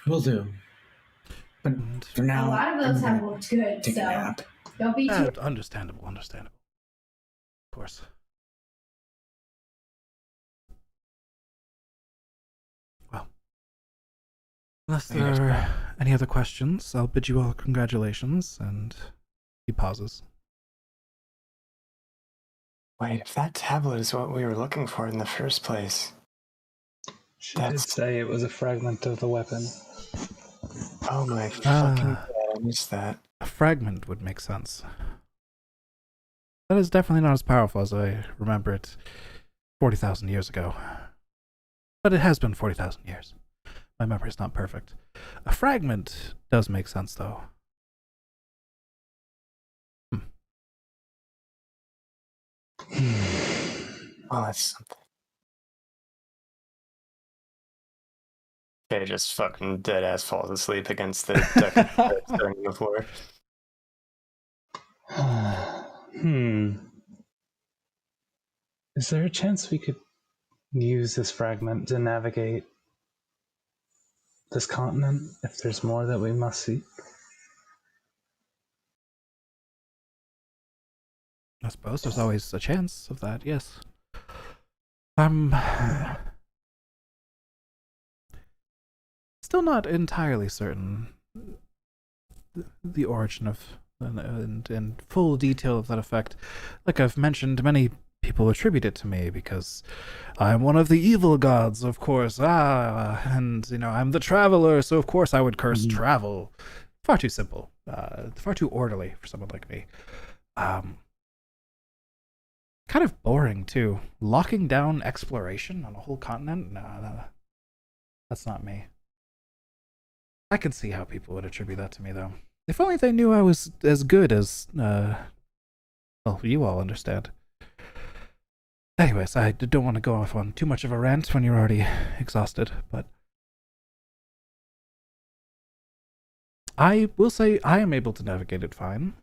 Will do. But And, for now, A lot of those have looked good, take a so nap. don't be too. understandable. Of course. Well, unless there are any other questions, I'll bid you all congratulations, and he pauses. Wait, if that tablet is what we were looking for in the first place. She did say it was a fragment of the weapon. Oh my fucking god, I missed that. A fragment would make sense. That is definitely not as powerful as I remember it 40,000 years ago. But it has been 40,000 years. My memory's not perfect. A fragment does make sense, though. Oh, that's something. Okay, just fucking dead ass falls asleep against the deck of cards sitting on the floor. Is there a chance we could use this fragment to navigate this continent if there's more that we must seek? I suppose there's always a chance of that, yes. I'm still not entirely certain the origin of and full detail of that effect. Like I've mentioned, many people attribute it to me because I'm one of the evil gods, of course. And I'm the traveler, so of course I would curse travel. Far too simple. Far too orderly for someone like me. Kind kind of boring too. Locking down exploration on a whole continent? No, that's not me. I can see how people would attribute that to me, though. If only they knew I was as good as, well, you all understand. Anyways, I don't want to go off on too much of a rant when you're already exhausted, but I will say I am able to navigate it fine.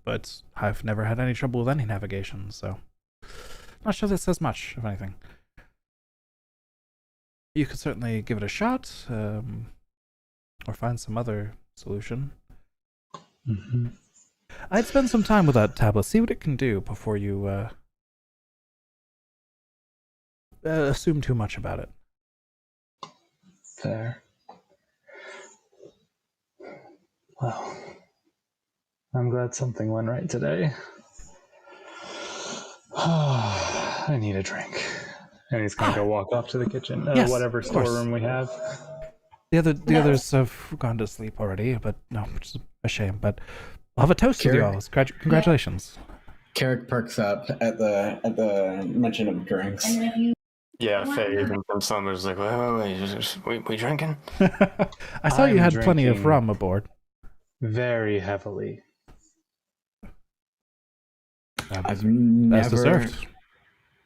But I've never had any trouble with any navigation, so not sure that says much, if anything. You could certainly give it a shot, or find some other solution. Mm-hmm. I'd spend some time with that tablet, see what it can do before you assume too much about it. Fair. Well, I'm glad something went right today. I need a drink. And he's gonna go walk off to the kitchen, Yes, whatever of course. storeroom we have. The others have gone to sleep already, but no, which is a shame. But I'll have a toast with you all. Congratulations. Carrick perks up at the mention of drinks. And then if you Yeah, Faye even from summer's like, wait, we drinking? I saw you I'm had plenty of drinking rum aboard. very heavily. I've As never deserved.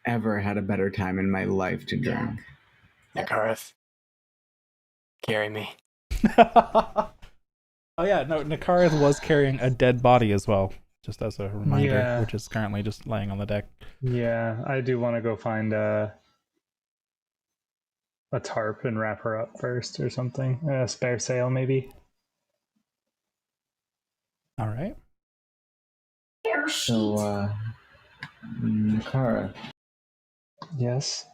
ever had a better time in my life to drink. Nakareth, carry me. Oh yeah, no, Nakareth was carrying a dead body as well, just as a reminder, Yeah. which is currently just laying on the deck. Yeah, I do want to go find a tarp and wrap her up first or something. A spare sail, maybe. All right. So, Kara, Yes.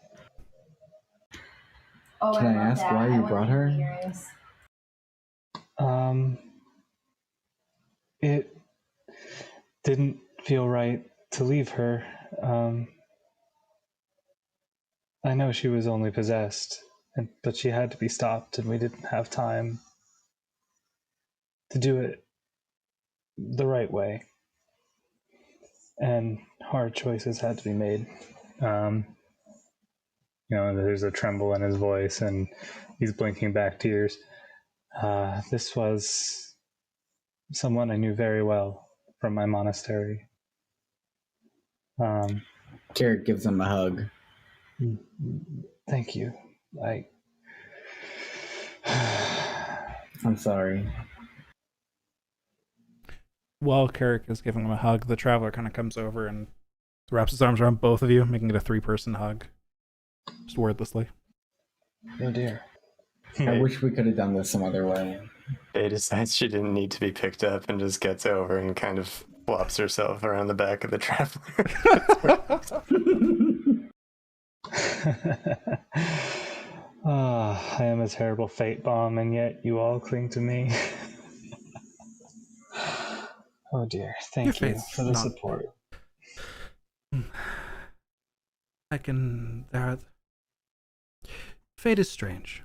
Oh, Can I love ask that. why I you love brought her? earrings. It didn't feel right to leave her. I know she was only possessed, but she had to be stopped, and we didn't have time to do it the right way. And hard choices had to be made. There's a tremble in his voice, and he's blinking back tears. This was someone I knew very well from my monastery. Carrick gives him a hug. Thank you. I'm sorry. While Carrick is giving him a hug, the traveler kind of comes over and wraps his arms around both of you, making it a 3-person hug. Just wordlessly. Oh dear. I wish we could have done this some other way. Faye decides she didn't need to be picked up and just gets over and kind of flops herself around the back of the traveler. I am a terrible fate bomb, and yet you all cling to me. Oh dear. Thank you fate's for the not- support. Fate is strange.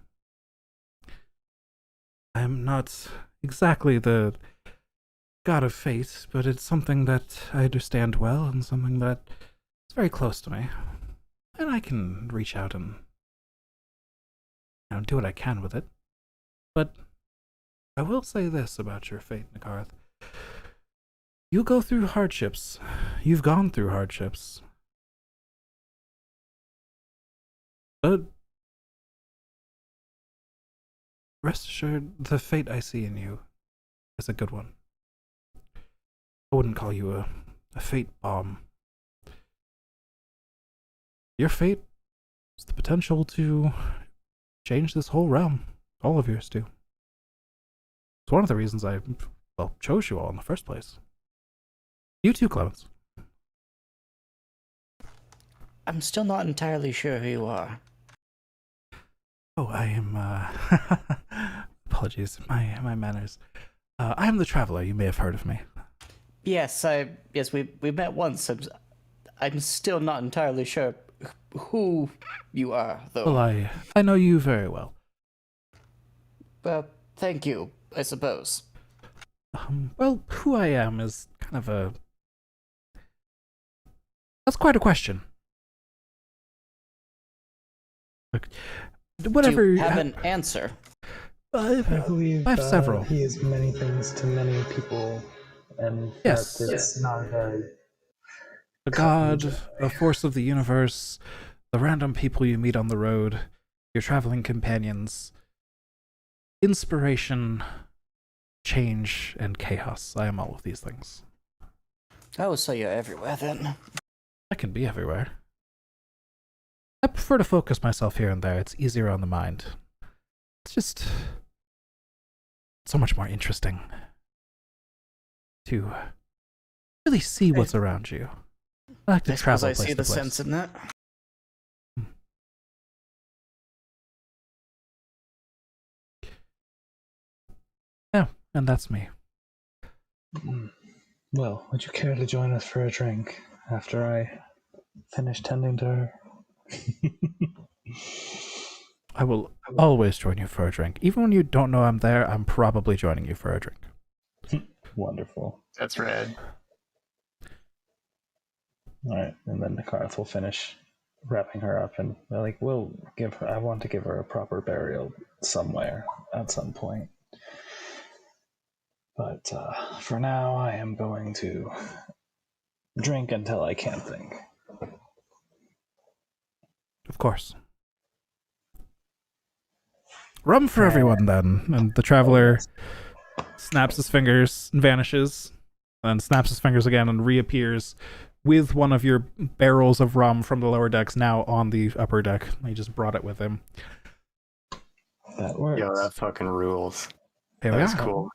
I am not exactly the god of fate, but it's something that I understand well and something that is very close to me. And I can reach out and do what I can with it. But I will say this about your fate, Nakarth. You go through hardships. You've gone through hardships. But rest assured, the fate I see in you is a good one. I wouldn't call you a fate bomb. Your fate is the potential to change this whole realm. All of yours do. It's one of the reasons I, chose you all in the first place. You too, Clemens. I'm still not entirely sure who you are. Oh, I am, apologies, my manners. I am the Traveler. You may have heard of me. Yes, we met once. I'm still not entirely sure who you are, though. Well, I know you very well. Well, thank you, I suppose. Well, who I am is kind of That's quite a question. Look, whatever. Do you have an answer? I believe I have several. he is many things to many people, and Yes. that it's not very. A god, a force of the universe, the random people you meet on the road, your traveling companions, inspiration, change, and chaos. I am all of these things. Oh, so you're everywhere then. I can be everywhere. I prefer to focus myself here and there. It's easier on the mind. It's just so much more interesting to really see what's around you. I like to travel I place see to the place. sense in that. Yeah, and that's me. Well, would you care to join us for a drink after I finish tending to her? I will always join you for a drink. Even when you don't know I'm there, I'm probably joining you for a drink. Wonderful. That's rad. All right, and then the Karth will finish wrapping her up, and they're like, "We'll give her. I want to give her a proper burial somewhere at some point. But for now, I am going to drink until I can't think." Of course. Rum for everyone, then. And the traveler snaps his fingers and vanishes, and snaps his fingers again and reappears with one of your barrels of rum from the lower decks now on the upper deck. He just brought it with him. That works. Yo, that fucking rules. Here we That's are. cool.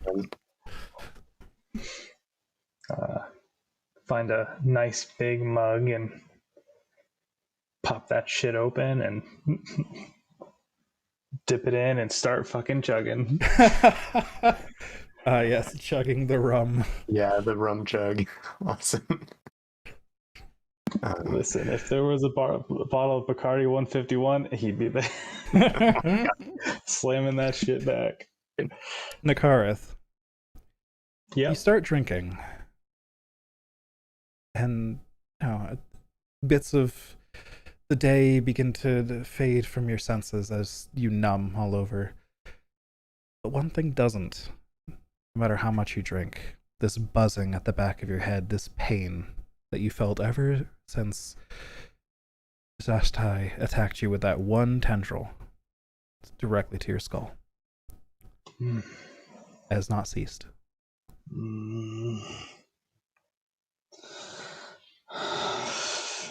Find a nice big mug and pop that shit open and dip it in and start fucking chugging. Yes, chugging the rum. Yeah, the rum jug. Awesome. Listen, if there was a bottle of Bacardi 151, he'd be there. Slamming that shit back. Nakareth, Yeah. you start drinking, and bits of the day begin to fade from your senses as you numb all over. But one thing doesn't, no matter how much you drink. This buzzing at the back of your head, this pain that you felt ever since Zashtai attacked you with that one tendril directly to your skull, has not ceased.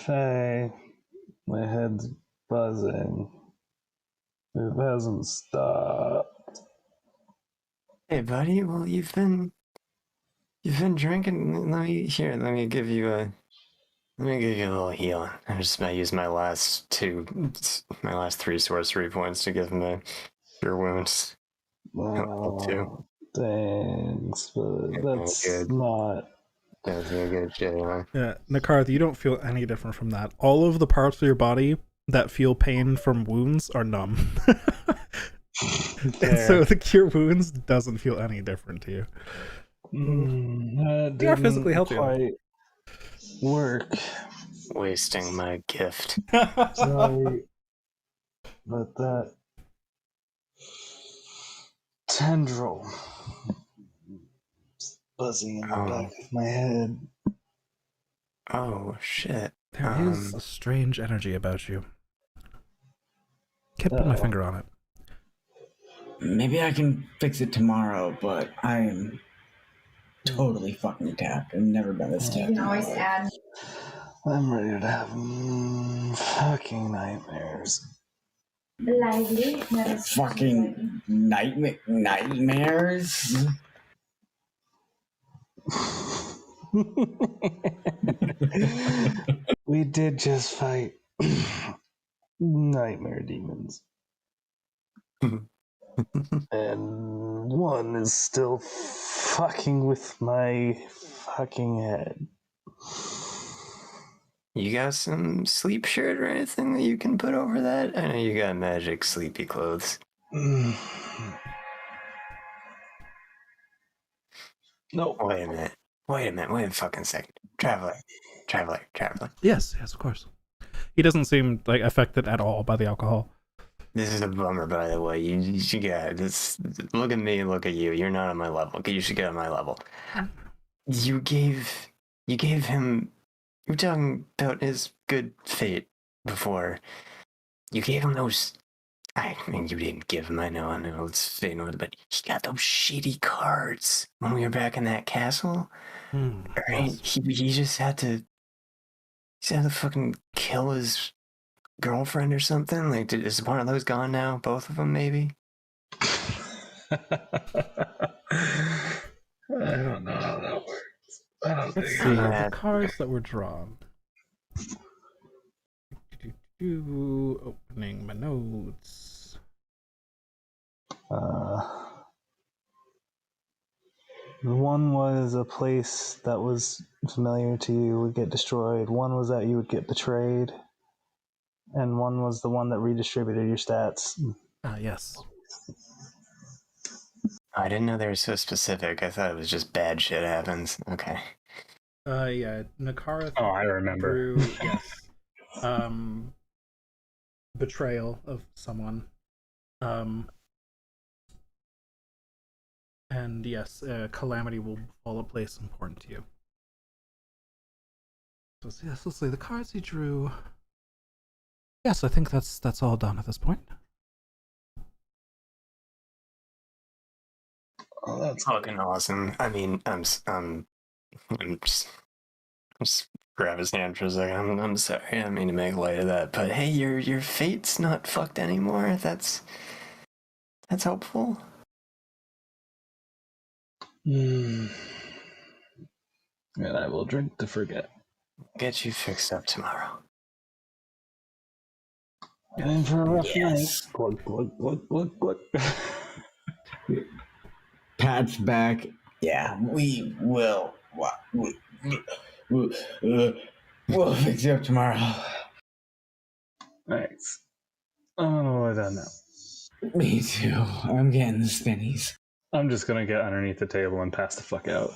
Hey, my head's buzzing. It hasn't stopped. Hey, buddy. Well, you've been drinking. Let me give you a little heal. I use my last 3 sorcery points to give him a cure wounds. Oh, thanks, but that's not. That's a good shit, huh? Yeah, Nakarth, you don't feel any different from that. All of the parts of your body that feel pain from wounds are numb. And so the cure wounds doesn't feel any different to you. They are physically healthy. Quite work. Wasting my gift. Sorry, but that tendril buzzing in the back of my head. Oh shit. There is a strange energy about you. Can't put my finger on it. Maybe I can fix it tomorrow, but I am totally fucking tapped. I've never been this You tapped. can always add. I'm ready to have fucking nightmares. Lively. Fucking nightmares? We did just fight nightmare demons. And one is still fucking with my fucking head. You got some sleep shirt or anything that you can put over that? I know you got magic sleepy clothes. No. Wait a minute. Wait a fucking second. Traveler. Yes, of course. He doesn't seem like affected at all by the alcohol. This is a bummer, by the way. You should get this. Look at me, look at you. You're not on my level. You should get on my level. You gave him. You were talking about his good fate before. You gave him those. I mean, you didn't give him. I know. It's fate, but he got those shitty cards when we were back in that castle. Right? Yes. He just had to. He had to fucking kill his girlfriend or something. Like, is one of those gone now? Both of them, maybe. I don't know how that works. I don't Let's think see Uh, the cards that were drawn. Opening my notes. One was a place that was familiar to you would get destroyed. One was that you would get betrayed. And one was the one that redistributed your stats. Yes. I didn't know they were so specific. I thought it was just bad shit happens. Okay. Yeah, Nakara Oh, I remember. drew, yes. Betrayal of someone. And yes, calamity will fall a place important to you. So yes, let's see the cards he drew. Yes, I think that's all done at this point. Oh, that's Fucking awesome. I mean, I'm just grab his hand for a second. I'm sorry. I didn't mean to make light of that. But hey, your fate's not fucked anymore. That's helpful. And I will drink to forget. Get you fixed up tomorrow. In for a rough Yes. night. Glug, glug, glug, glug, glug. Pat's back. Yeah, we will. We'll fix you up tomorrow. Thanks. I'm gonna lie down now. Me too. I'm getting the spinnies. I'm just gonna get underneath the table and pass the fuck out.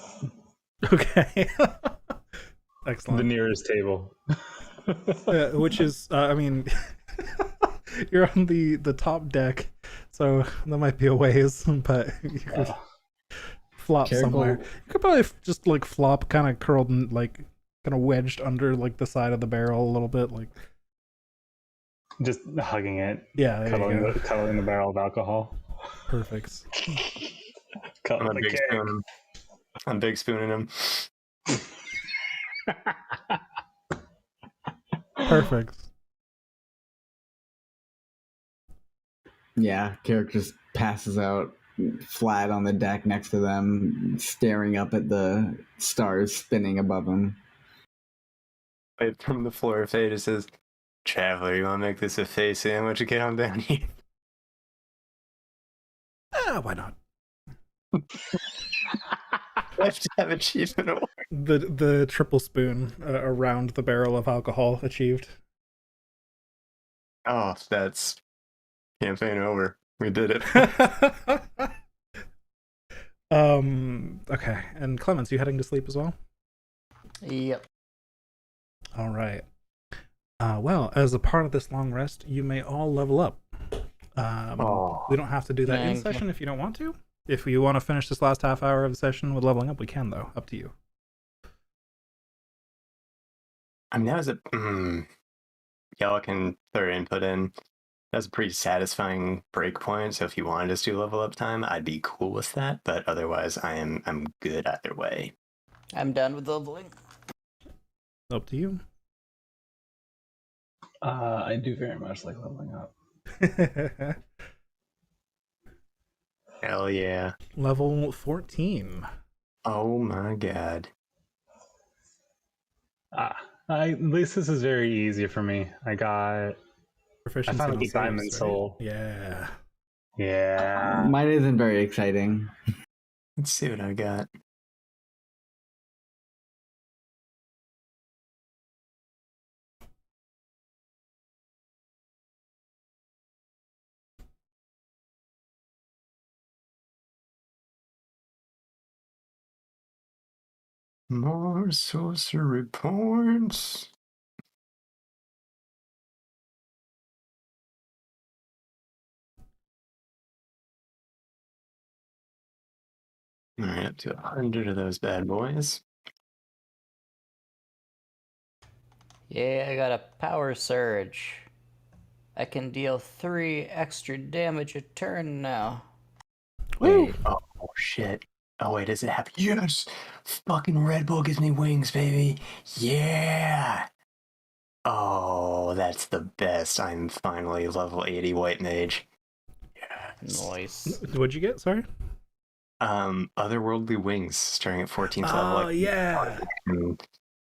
Okay. Excellent. The nearest table. Which is, I mean, you're on the top deck, so that might be a ways, but you could flop Careful. somewhere. You could probably just like flop, kind of curled and like kind of wedged under like the side of the barrel a little bit, like Just hugging it. yeah, there you go. Cuddling the barrel of alcohol. Perfect. Cuddling the keg. I'm big spooning him. Perfect. Yeah, Carrick just passes out flat on the deck next to them, staring up at the stars spinning above him. Right from the floor, Fade says, "Traveler, you want to make this a face sandwich? Get on down here." Why not? I have to have achievement award. The triple spoon around the barrel of alcohol achieved. Oh, that's campaign over. We did it. Okay. And Clemens, you heading to sleep as well? Yep. All right. Well, as a part of this long rest, you may all level up. We don't have to do that in Thank you. session if you don't want to. If you want to finish this last half hour of the session with leveling up, we can, though. Up to you. I mean, that was y'all can throw input in. That's a pretty satisfying break point. So if you wanted us to level up time, I'd be cool with that. But otherwise, I'm good either way. I'm done with leveling. Up to you. I do very much like leveling up. Hell yeah! Level 14. Oh my god! At least this is very easy for me. I Proficiency found on the saves, diamond right? soul. Yeah. Yeah. Mine isn't very exciting. Let's see what I got. More sorcery points. All right, up to 100 of those bad boys. Yeah, I got a power surge. I can deal 3 extra damage a turn now. Wait. Oh, shit. Oh, wait, does it happen? Yes! Fucking Red Bull gives me wings, baby. Yeah! Oh, that's the best. I'm finally level 80 White Mage. Yes. Nice. What'd you get? Sorry. Otherworldly wings, starting at 14th level. Oh, yeah.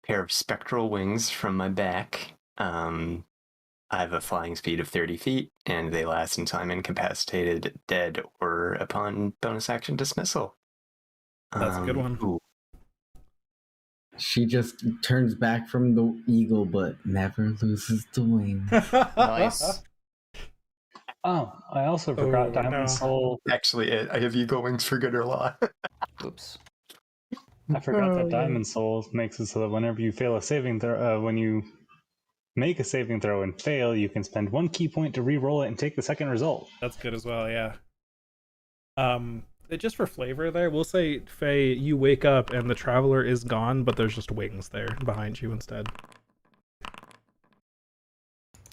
Pair of spectral wings from my back. I have a flying speed of 30 feet, and they last until I'm incapacitated, dead, or upon bonus action dismissal. That's a good one. Ooh. She just turns back from the eagle, but never loses the wing. Nice. Oh, I also forgot Oh, Diamond no. Soul. Actually, I have Eagle Wings for good or law. Oops. I forgot that Diamond Soul makes it so that whenever you fail a saving throw, when you make a saving throw and fail, you can spend 1 key point to re-roll it and take the second result. That's good as well, yeah. Just for flavor there, we'll say, Faye, you wake up and the traveler is gone, but there's just wings there behind you instead.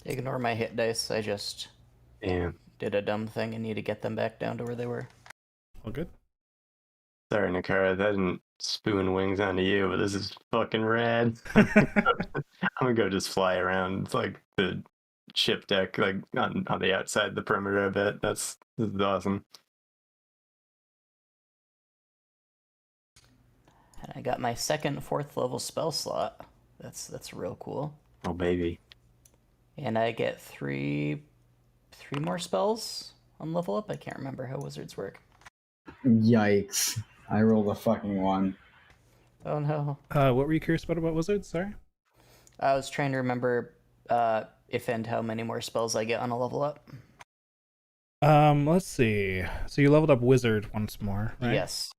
Ignore my hit dice. I just Damn. did a dumb thing and need to get them back down to where they were. All good. Sorry, Nakara, that didn't spoon wings onto you, but this is fucking rad. I'm gonna go just fly around like the ship deck, like on the outside, the perimeter a bit. This is awesome. And I got my second 4th level spell slot. That's real cool. Oh baby. And I get three more spells on level up. I can't remember how wizards work. Yikes. I rolled a fucking 1. Oh no. What were you curious about wizards? Sorry. I was trying to remember if and how many more spells I get on a level up. Let's see. So you leveled up wizard once more, right? Yes.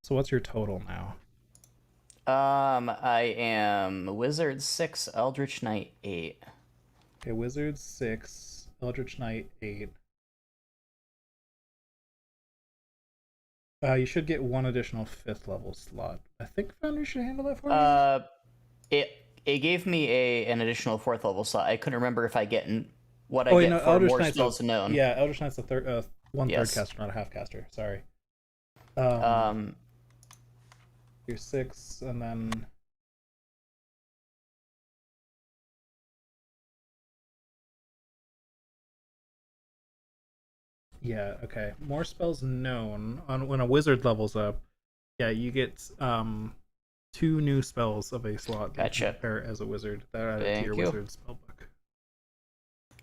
So what's your total now? I am Wizard 6, Eldritch Knight 8. Okay, wizard 6, Eldritch Knight 8. You should get 1 additional 5th level slot. I think Foundry should handle that for you. It gave me an additional 4th level slot. I couldn't remember if I get what I Oh, get no, for Eldritch more Knight's spells known. Yeah, Eldritch Knight's a third, one Yes. third caster, not a half caster. Sorry. You're 6, and then yeah, okay. More spells known on when a wizard levels up. Yeah, you get 2 new spells of a slot that you Gotcha. can pair as a wizard. That are added to Thank your you. wizard spellbook.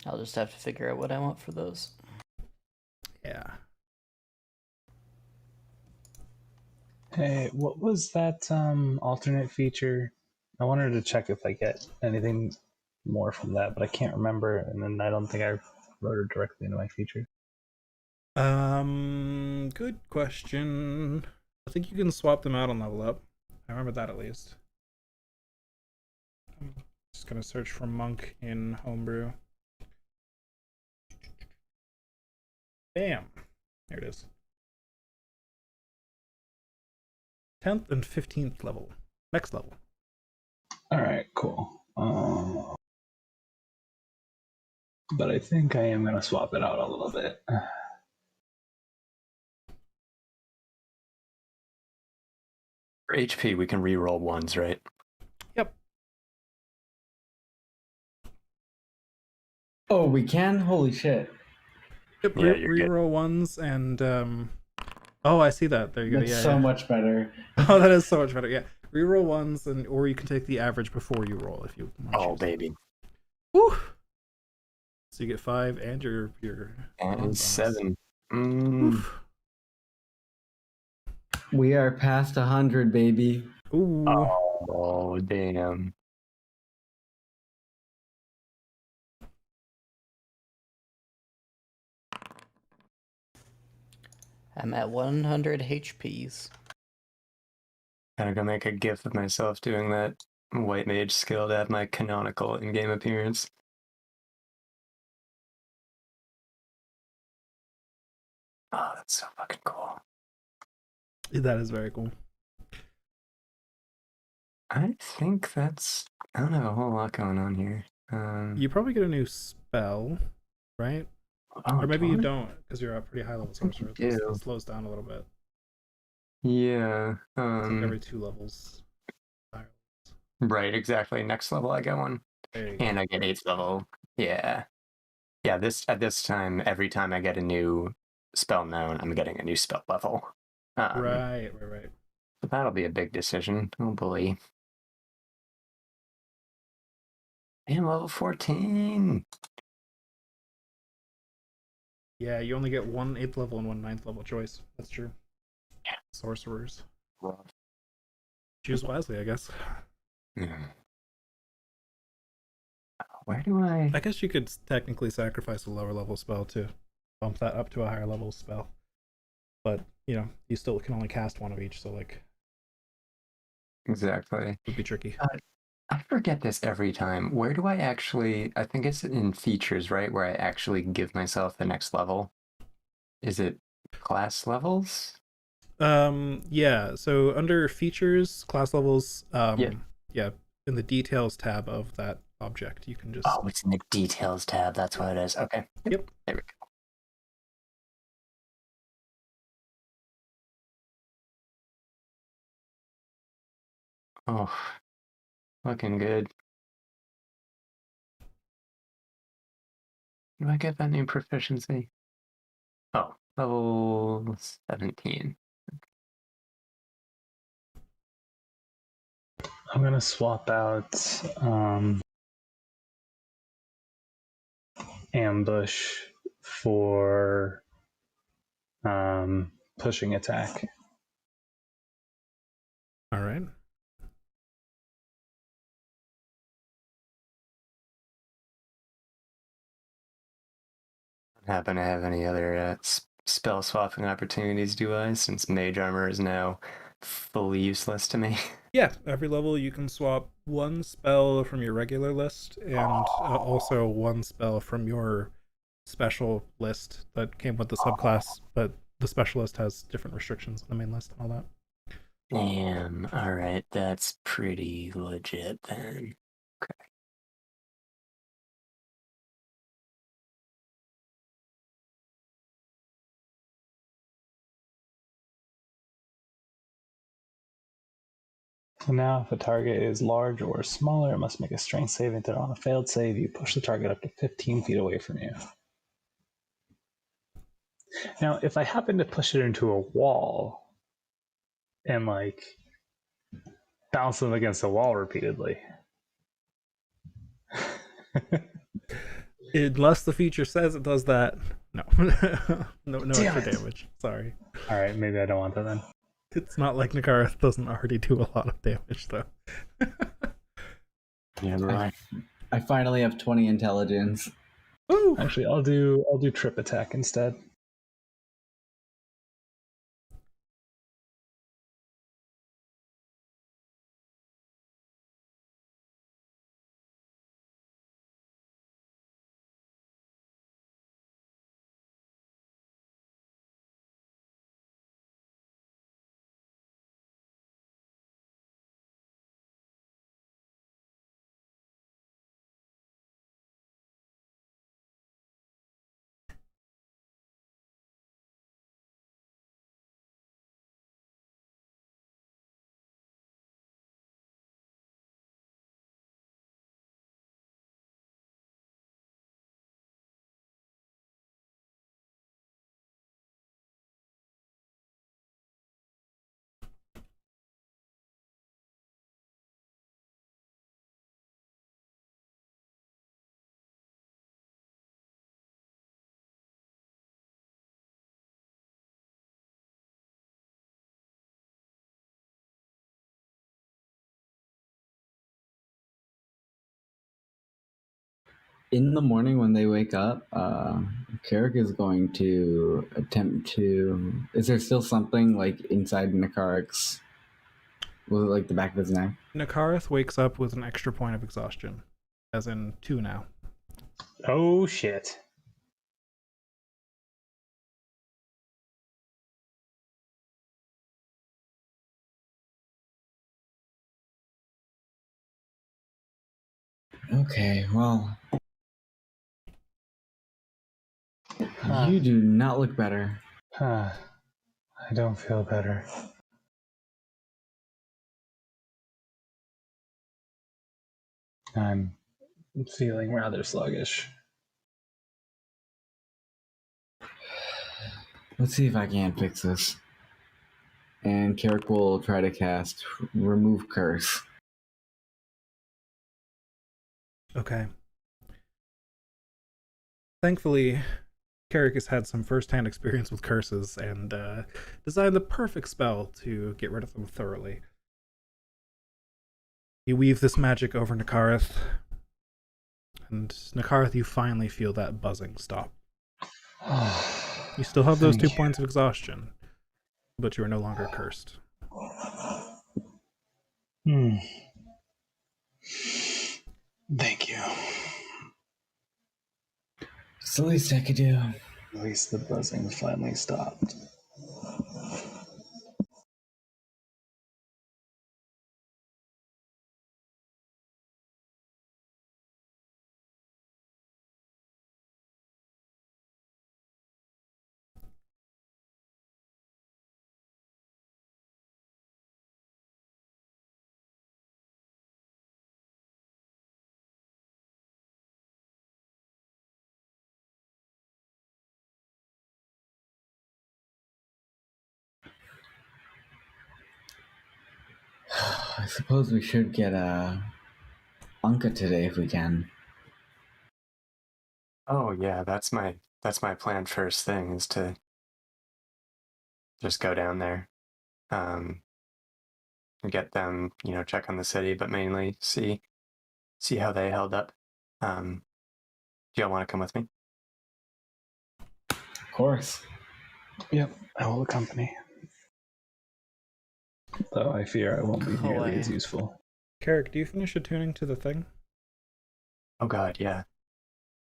I'll just have to figure out what I want for those. Yeah. Hey, what was that alternate feature? I wanted to check if I get anything more from that, but I can't remember, and then I don't think I wrote it directly into my feature. Good question. I think you can swap them out on level up. I remember that at least. I'm just gonna search for monk in homebrew. Bam! There it is. 10th and 15th level. Next level. All right, cool. But I think I am going to swap it out a little bit. For HP, we can re-roll ones, right? Yep. Oh, we can? Holy shit. Yep. Yeah, you're good. Reroll ones and oh, I see that. There you go. That's Yeah. so yeah. much better. Oh, that is so much better. Yeah. Reroll ones and or you can take the average before you roll if you want to Oh choose. baby. Woo! So you get 5 and your And bonus. 7. Oof. We are past 100, baby. Ooh. Oh damn. I'm at 100 HPs. Gotta go make a gif of myself doing that white mage skill to have my canonical in-game appearance. Oh, that's so fucking cool. That is very cool. I think that's... I don't have a whole lot going on here. You probably get a new spell, right? Oh, Or maybe do you I? don't, because you're a pretty high level sorcerer. do. It slows down a little bit. Yeah. It's like every 2 levels. Right, exactly. Next level I get one. There you And go. I get 8th level. Yeah. Yeah, at this time, every time I get a new spell known, I'm getting a new spell level. Right. So that'll be a big decision. Oh boy. And level 14. Yeah, you only get one 8th level and one 9th level choice. That's true. Yeah. Sorcerers. Rough. Choose wisely, I guess. Yeah. Where do I... I guess you could technically sacrifice a lower level spell to bump that up to a higher level spell. But, you know, you still can only cast one of each, so, like, Exactly. it would be tricky. I forget this every time. Where do I actually... I think it's in features, right? Where I actually give myself the next level. Is it class levels? Yeah, so under features, class levels, Yeah. yeah, in the details tab of that object, you can just... Oh, it's in the details tab. That's what it is. Okay. Yep. There we go. Oh, looking good. Do I get that new proficiency? Oh, level 17. I'm gonna swap out ambush for pushing attack. All right. Happen to have any other spell swapping opportunities, do I? Since mage armor is now fully useless to me. Yeah, every level you can swap one spell from your regular list and also one spell from your special list that came with the subclass, but the specialist has different restrictions on the main list and all that. Damn. All right, that's pretty legit then. Okay. So now, if a target is large or smaller, it must make a strength saving throw. On a failed save, you push the target up to 15 feet away from you. Now, if I happen to push it into a wall and like bounce them against the wall repeatedly, Unless the feature says it does that, no. no Damn extra it. damage. Sorry. all right, maybe I don't want that then. It's not like Nakara doesn't already do a lot of damage, though. Yeah, right. I finally have 20 intelligence. Woo! Actually, I'll do trip attack instead. In the morning when they wake up, Carrick is going to attempt to. Is there still something like inside Nakarik's Was it like the back of his neck? Nakareth wakes up with an extra point of exhaustion, as in 2 now. Oh shit. Okay, well, you do not look better. I don't feel better. I'm feeling rather sluggish. Let's see if I can't fix this. And Carrick will try to cast Remove Curse. Okay. Thankfully, Carrick has had some first-hand experience with curses and designed the perfect spell to get rid of them thoroughly. You weave this magic over Nakareth, and Nakareth, you finally feel that buzzing stop. You still have those 2 points of exhaustion, but you are no longer cursed. Thank you. It's the least I could do. At least the buzzing finally stopped. I suppose we should get a Anka today if we can. Oh yeah, that's my plan first thing is to just go down there. And get them, check on the city, but mainly see how they held up. Do y'all want to come with me? Of course. Yep, I will accompany. Though I fear I won't be nearly as useful. Carrick, do you finish attuning to the thing? Oh god, yeah.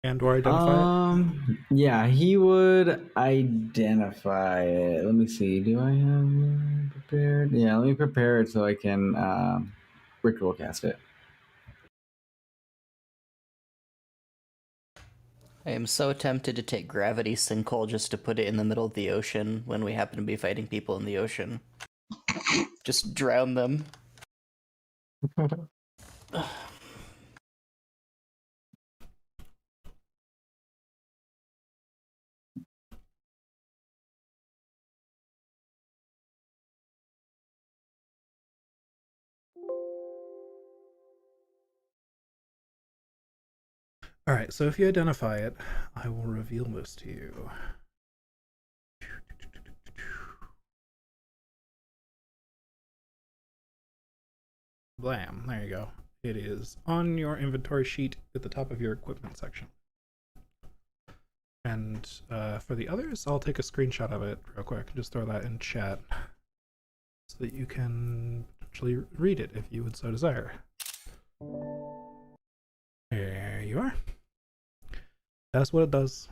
And/or identify it? Yeah, he would identify it. Let me see. Do I have it prepared? Yeah, let me prepare it so I can ritual cast it. I am so tempted to take Gravity Sinkhole just to put it in the middle of the ocean when we happen to be fighting people in the ocean. Just drown them. Alright, so if you identify it, I will reveal this to you. Blam, there you go. It is on your inventory sheet at the top of your equipment section. And for the others, I'll take a screenshot of it real quick. Just throw that in chat so that you can actually read it if you would so desire. There you are. That's what it does.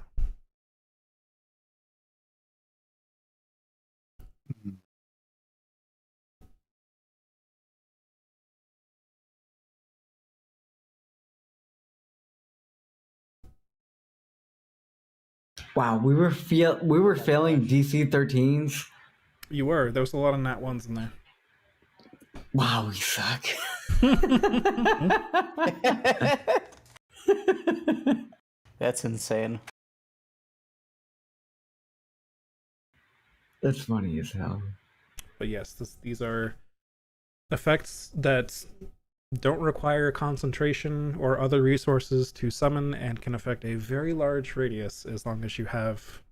Wow, we were failing DC 13s. You were. There was a lot of nat ones in there. Wow, we suck. That's insane. That's funny as hell. But yes, these are effects that don't require concentration or other resources to summon and can affect a very large radius as long as you have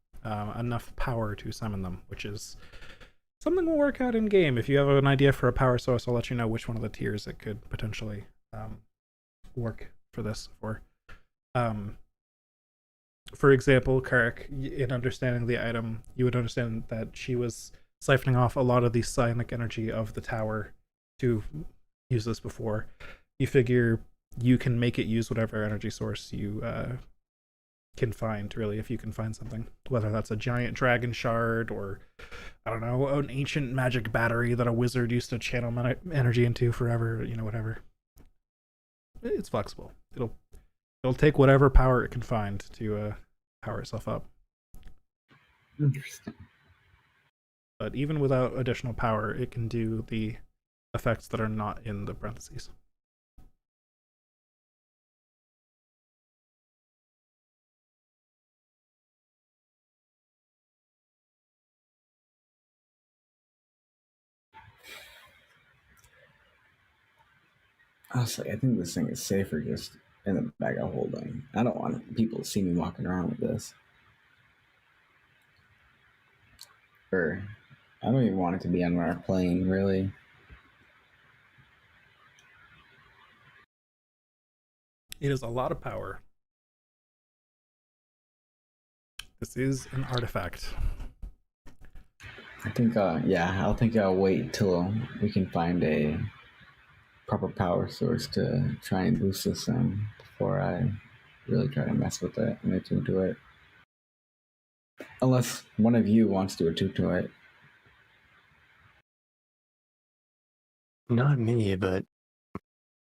enough power to summon them, which is something we'll work out in game. If you have an idea for a power source, I'll let you know which one of the tiers it could potentially work for this for. For example, Carrick, in understanding the item, you would understand that she was siphoning off a lot of the psionic energy of the tower to use this before. You figure you can make it use whatever energy source you can find, really, if you can find something. Whether that's a giant dragon shard or, I don't know, an ancient magic battery that a wizard used to channel energy into forever, whatever. It's flexible. It'll take whatever power it can find to power itself up. Interesting. But even without additional power, it can do the effects that are not in the parentheses. Honestly, I think this thing is safer just in the bag of holding. I don't want people to see me walking around with this. Or, I don't even want it to be on our plane, really. It is a lot of power. This is an artifact. I think, I'll wait till we can find a proper power source to try and boost this thing before I really try to mess with it and attune to it. Unless one of you wants to attune to it. Not me, but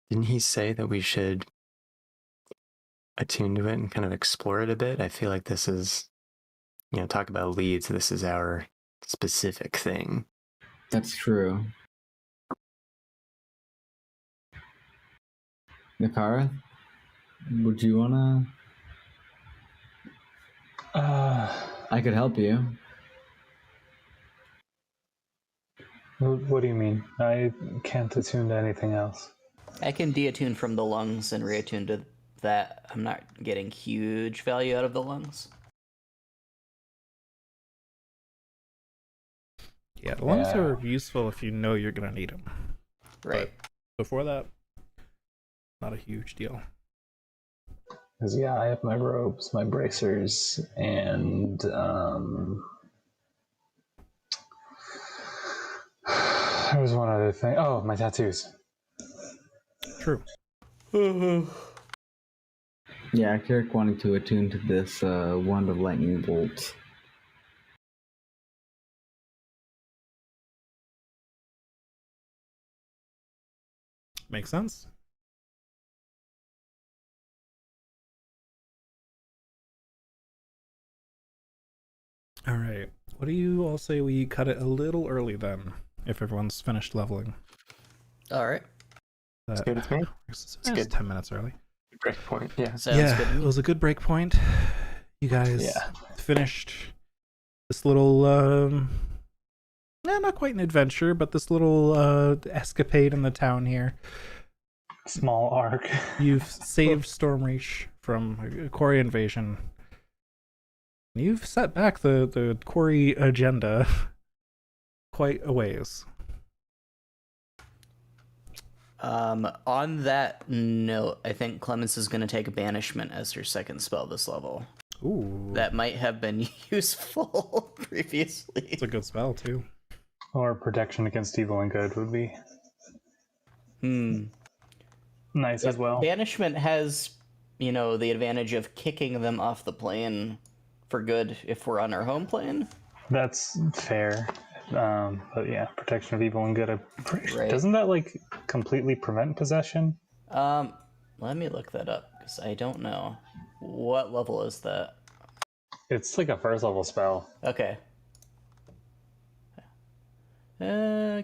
didn't he say that we should attune to it and kind of explore it a bit? I feel like this is, talk about leads. This is our specific thing. That's true. Nakara, would you wanna? I could help you. What do you mean? I can't attune to anything else. I can deattune from the lungs and reattune to that. I'm not getting huge value out of the lungs. Yeah, the lungs are useful if you know you're going to need them. Right. But before that, not a huge deal. Because, I have my robes, my bracers, and there was one other thing. Oh, my tattoos. True. Yeah, Kirk wanted to attune to this wand of lightning bolts. Makes sense. All right. What do you all say we cut it a little early then, if everyone's finished leveling? All right. That's good with me. It's good. 10 minutes early. Great point. Yeah. Sounds good to It me. was a good break point. You guys finished this little, not quite an adventure, but this little escapade in the town here. Small arc. You've saved Stormreach from a quarry invasion. You've set back the quarry agenda quite a ways. On that note, I think Clemens is going to take Banishment as her second spell this level. Ooh. That might have been useful previously. It's a good spell, too. Or protection against evil and good would be nice as well. Banishment has, the advantage of kicking them off the plane for good if we're on our home plane. That's fair. But yeah, protection of evil and good. I'm pretty sure. Right. Doesn't that completely prevent possession? Let me look that up because I don't know. What level is that? It's like a first level spell. Okay.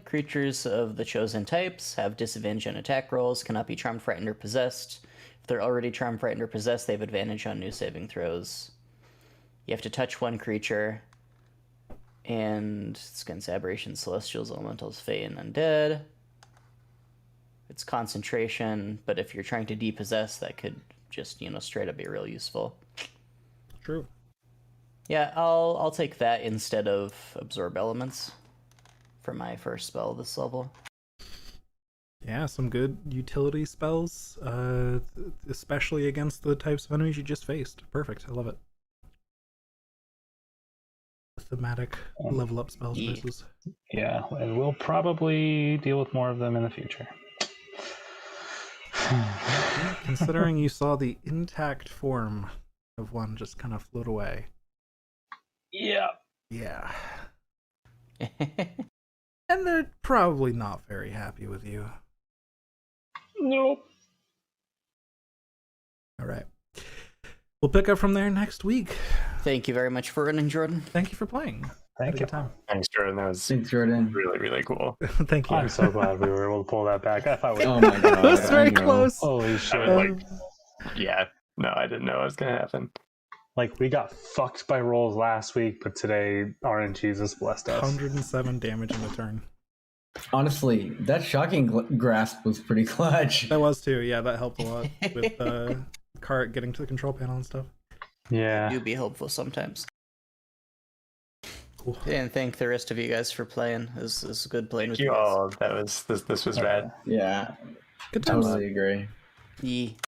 Creatures of the chosen types have disadvantage on attack rolls, cannot be charmed, frightened, or possessed. If they're already charmed, frightened, or possessed, they have advantage on new saving throws. You have to touch one creature. And it's against aberrations, celestials, elementals, fey, and undead. It's concentration, but if you're trying to depossess, that could just, straight up be real useful. True. Yeah, I'll take that instead of absorb elements for my first spell this level. Yeah, some good utility spells, especially against the types of enemies you just faced. Perfect. I love it. With thematic level up spell Yeah. choices. Yeah, and we'll probably deal with more of them in the future. Considering you saw the intact form of one just kind of float away. Yeah. Yeah. And they're probably not very happy with you. Nope. All right. We'll pick up from there next week. Thank you very much for running, Jordan. Thank you for playing. Had Thank a you. good time. Thanks, Jordan. That was Thanks, Jordan. really, really cool. Thank you. I'm so glad we were able to pull that back. I thought we. Oh my god. That was very I know. close. Holy shit! I was yeah, no, I didn't know it was gonna happen. Like we got fucked by rolls last week, but today RNG's has blessed us. 107 damage in a turn. Honestly, that shocking grasp was pretty clutch. That was too. Yeah, that helped a lot with Cart getting to the control panel and stuff. Yeah. Do be helpful sometimes. Cool. And thank the rest of you guys for playing. It was good playing with you guys. Oh, that was this was rad. Yeah, Good times. totally agree. Yeah.